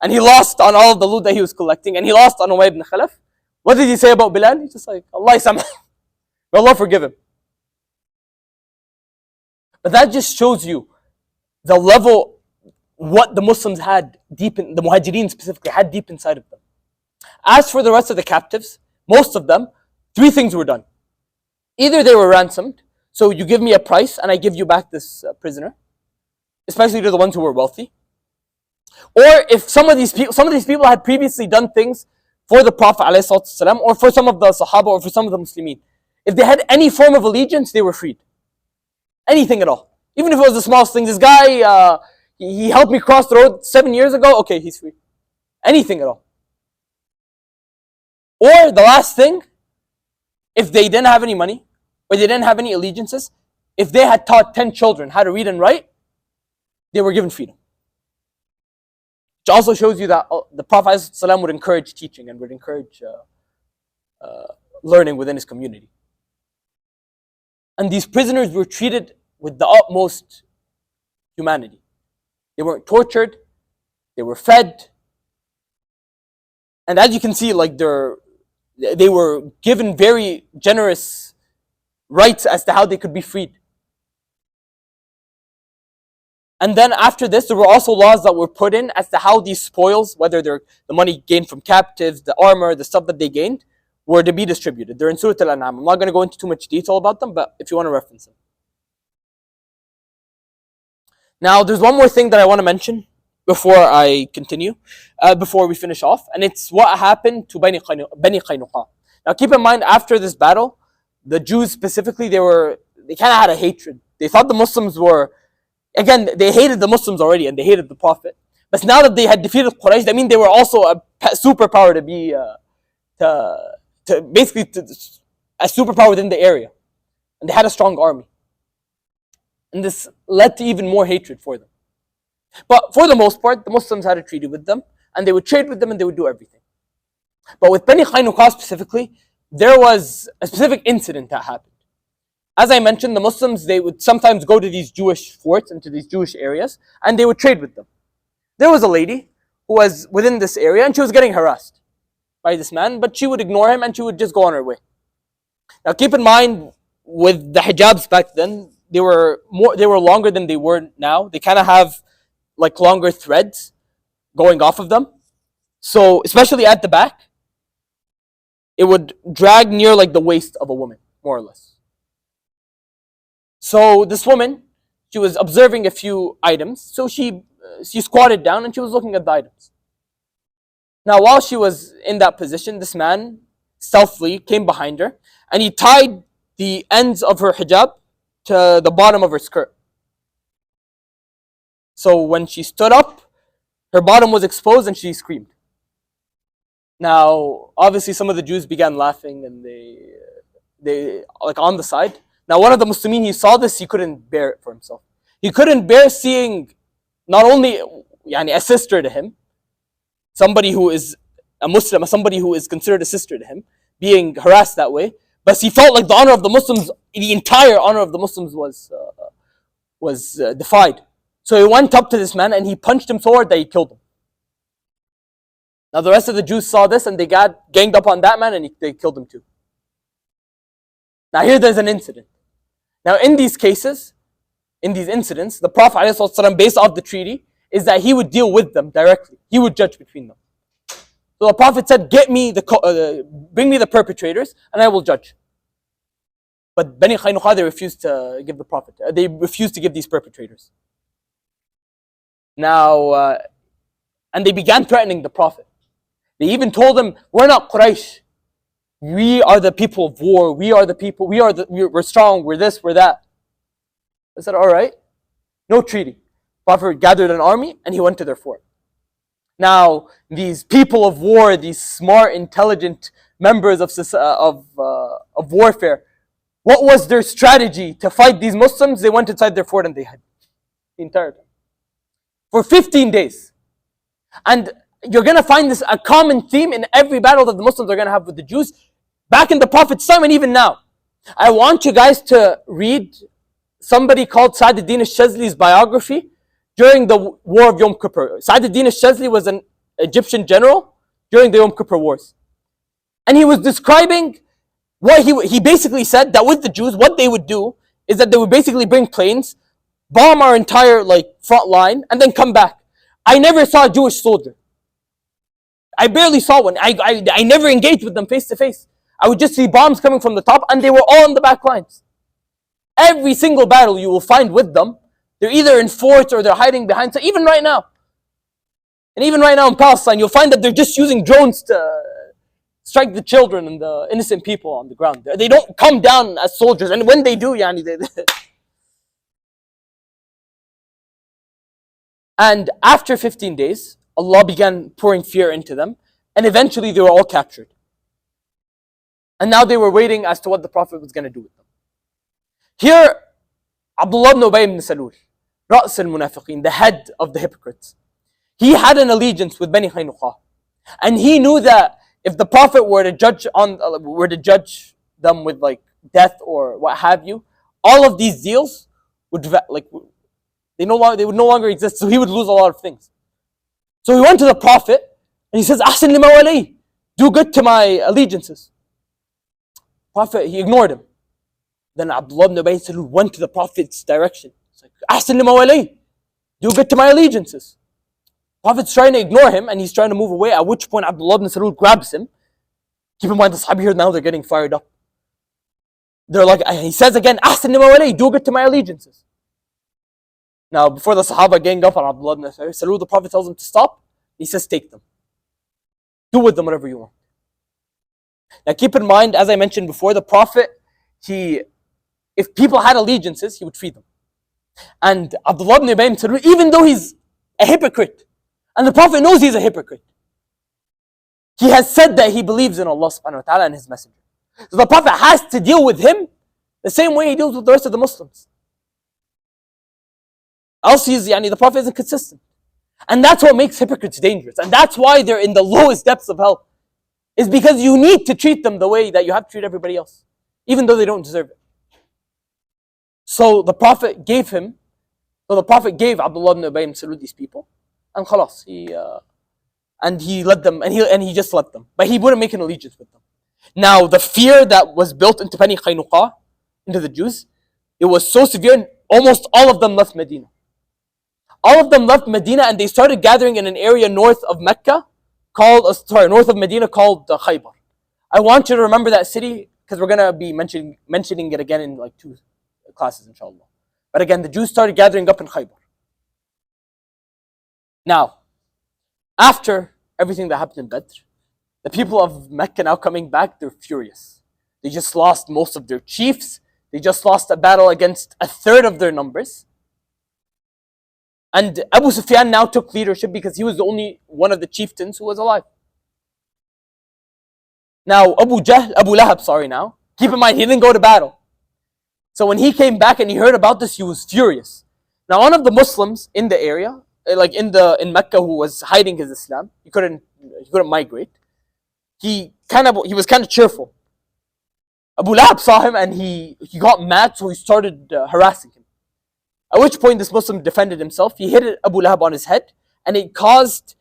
And he lost on all of the loot that he was collecting, and he lost on Umayy ibn Khalaf. What did he say about Bilal? He's just like, Allah samah. May Allah forgive him. But that just shows you the level, what the Muslims had deep in, the Muhajirin specifically, had deep inside of them. As for the rest of the captives, most of them, 3 things were done. Either they were ransomed, so you give me a price and I give you back this prisoner, especially to the ones who were wealthy. Or if some of these people had previously done things for the Prophet ﷺ, or for some of the Sahaba, or for some of the Muslimin. If they had any form of allegiance, they were freed. Anything at all. Even if it was the smallest thing. This guy, he helped me cross the road 7 years ago. Okay, he's free. Anything at all. Or the last thing, if they didn't have any money, or they didn't have any allegiances, if they had taught 10 children how to read and write, they were given freedom. Which also shows you that the Prophet ﷺ would encourage teaching and would encourage learning within his community. And these prisoners were treated with the utmost humanity. They weren't tortured, they were fed. And as you can see, they were given very generous rights as to how they could be freed. And then after this, there were also laws that were put in as to how these spoils, whether they're the money gained from captives, the armor, the stuff that they gained, were to be distributed. They're in Surah Al-An'am. I'm not going to go into too much detail about them, but if you want to reference them. Now, there's one more thing that I want to mention before I continue, before we finish off, and it's what happened to Bani Qaynuqa. Now, keep in mind, after this battle, the Jews specifically, they kind of had a hatred. They thought the Muslims were, again, they hated the Muslims already, and they hated the Prophet. But now that they had defeated Quraysh, that means they were also a superpower to be, basically a superpower within the area. And they had a strong army. And this led to even more hatred for them. But for the most part, the Muslims had a treaty with them, and they would trade with them, and they would do everything. But with Bani Qaynuqa specifically, there was a specific incident that happened. As I mentioned, the Muslims, they would sometimes go to these Jewish forts and to these Jewish areas, and they would trade with them. There was a lady who was within this area, and she was getting harassed by this man, but she would ignore him and she would just go on her way. Now keep in mind, with the hijabs back then, they were longer than they were now. They kind of have like longer threads going off of them. So especially at the back, it would drag near like the waist of a woman, more or less. So this woman, she was observing a few items. So she squatted down and she was looking at the items. Now, while she was in that position, this man stealthily came behind her and he tied the ends of her hijab to the bottom of her skirt. So when she stood up, her bottom was exposed and she screamed. Now, obviously, some of the Jews began laughing and they like on the side. Now, one of the Muslimin, he saw this, he couldn't bear it for himself. He couldn't bear seeing not only a sister to him, somebody who is a Muslim, somebody who is considered a sister to him, being harassed that way. But he felt like the honor of the Muslims, the entire honor of the Muslims was defied. So he went up to this man and he punched him so hard that he killed him. Now the rest of the Jews saw this and they ganged up on that man and they killed him too. Now here there's an incident. Now in these cases, in these incidents, the Prophet ﷺ, based off the treaty, is that he would deal with them directly. He would judge between them. So the Prophet said, bring me the perpetrators and I will judge. But Bani Qaynuqa, they refused to give the Prophet. They refused to give these perpetrators. Now, and they began threatening the Prophet. They even told him, we're not Quraysh. We are the people of war. We are the people. We're strong. We're this, we're that. I said, all right. No treaty. Prophet gathered an army and he went to their fort. Now, these people of war, these smart, intelligent members of warfare, what was their strategy to fight these Muslims? They went inside their fort and they hid the entire time. For 15 days. And you're going to find this a common theme in every battle that the Muslims are going to have with the Jews, back in the Prophet's time and even now. I want you guys to read somebody called Sa'd ad-Din al-Shazli's biography during the War of Yom Kippur. Sa'd ad-Din al-Shazli was an Egyptian general during the Yom Kippur Wars. And he was describing what he basically said that with the Jews, what they would do is that they would basically bring planes, bomb our entire front line, and then come back. I never saw a Jewish soldier. I barely saw one. I never engaged with them face to face. I would just see bombs coming from the top and they were all on the back lines. Every single battle you will find with them, they're either in forts or they're hiding behind. So even right now, and even right now in Palestine, you'll find that they're just using drones to strike the children and the innocent people on the ground. They don't come down as soldiers, and when they do, And after 15 days, Allah began pouring fear into them, and eventually they were all captured. And now they were waiting as to what the Prophet was going to do with them. Here, Abdullah ibn Ubay ibn Salul, Ra's al-Munafiqeen, the head of the hypocrites, he had an allegiance with Bani Qaynuqa. And he knew that if the Prophet were to judge them with death or what have you, all of these deals would they would no longer exist. So he would lose a lot of things. So he went to the Prophet and he says, "Ahsin lima wali, do good to my allegiances." Prophet, he ignored him. Then Abdullah ibn Ubay Salul went to the Prophet's direction. He's like, "Ahsin lima wali, do good to my allegiances." Prophet's trying to ignore him and he's trying to move away, at which point Abdullah ibn Salul grabs him. Keep in mind, the Sahabi here now, they're getting fired up. They're like, he says again, "Ahsin lima wali, do good to my allegiances." Now, before the Sahaba gang up on Abdullah ibn Salul, the Prophet tells them to stop. He says, "Take them. Do with them whatever you want." Now keep in mind, as I mentioned before, the Prophet, if people had allegiances, he would feed them. And Abdullah ibn Ubay ibn Salul, even though he's a hypocrite, and the Prophet knows he's a hypocrite, he has said that he believes in Allah subhanahu wa ta'ala and His Messenger. So the Prophet has to deal with him the same way he deals with the rest of the Muslims. Else the Prophet isn't consistent. And that's what makes hypocrites dangerous. And that's why they're in the lowest depths of hell. Is because you need to treat them the way that you have to treat everybody else, even though they don't deserve it. So the Prophet gave Abdullah ibn Ubay ibn Salul these people, and khalas, he led them, and he just let them. But he wouldn't make an allegiance with them. Now the fear that was built into Bani Qaynuqa, into the Jews, it was so severe, and almost all of them left Medina. All of them left Medina and they started gathering in an area north of Medina called Khaybar. I want you to remember that city because we're going to be mentioning it again in 2 classes, inshallah. But again, the Jews started gathering up in Khaybar. Now, after everything that happened in Badr, the people of Mecca now coming back, they're furious. They just lost most of their chiefs. They just lost a battle against a third of their numbers. And Abu Sufyan now took leadership because he was the only one of the chieftains who was alive. Now, Abu Lahab now. Keep in mind, he didn't go to battle. So when he came back and he heard about this, he was furious. Now, one of the Muslims in the area, in Mecca, who was hiding his Islam, he couldn't migrate. He was kind of cheerful. Abu Lahab saw him and he got mad, so he started harassing him. At which point this Muslim defended himself. He hit Abu Lahab on his head and it caused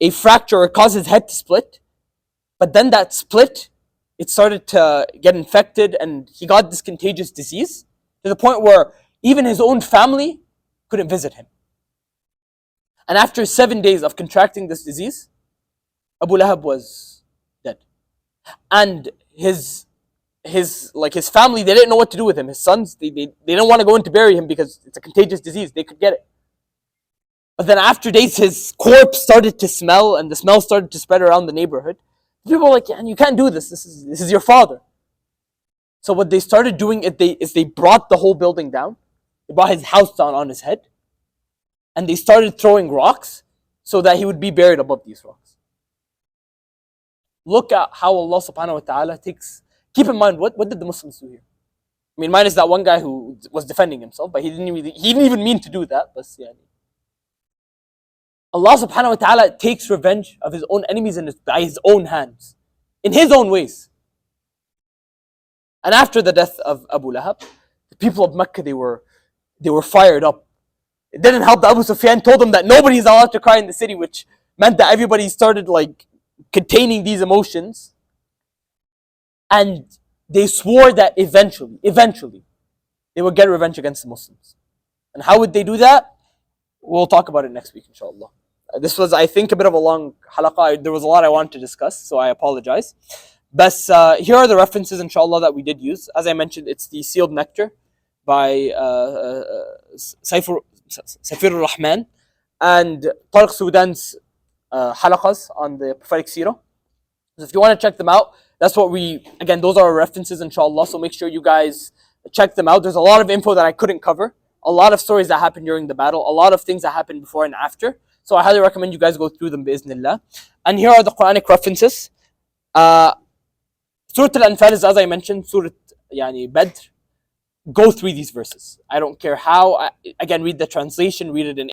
a fracture, or caused his head to split. But then that split, it started to get infected and he got this contagious disease to the point where Even his own family couldn't visit him. And after 7 days of contracting this disease, Abu Lahab was dead. And his family, they didn't know what to do with him. His sons, they didn't want to go in to bury him because it's a contagious disease. They could get it. But then after days, his corpse started to smell, and the smell started to spread around the neighborhood. People were like, yeah, you can't do this. This is your father. So what they started doing is they brought the whole building down. They brought his house down on his head. And they started throwing rocks so that he would be buried above these rocks. Look at how Allah subhanahu wa ta'ala takes... Keep in mind, what did the Muslims do here? I mean, minus that one guy who was defending himself, but he didn't even mean to do that. But yeah. Allah subhanahu wa ta'ala takes revenge of his own enemies by his own hands, in his own ways. And after the death of Abu Lahab, the people of Mecca, they were fired up. It didn't help that Abu Sufyan told them that nobody is allowed to cry in the city, which meant that everybody started containing these emotions. And they swore that eventually, they would get revenge against the Muslims. And how would they do that? We'll talk about it next week, inshallah. This was, I think, a bit of a long halaqah. There was a lot I wanted to discuss, so I apologize. But here are the references, inshallah, that we did use. As I mentioned, it's the Sealed Nectar by Saifur Rahman and Tariq Sudan's halaqas on the prophetic seerah. So if you want to check them out, that's what those are our references, inshallah. So make sure you guys check them out. There's a lot of info that I couldn't cover. A lot of stories that happened during the battle. A lot of things that happened before and after. So I highly recommend you guys go through them, bi'ithnillah. And here are the Quranic references. Surah Al-Anfal is, as I mentioned, Surah Badr. Go through these verses. I don't care how. Again, read the translation, read it in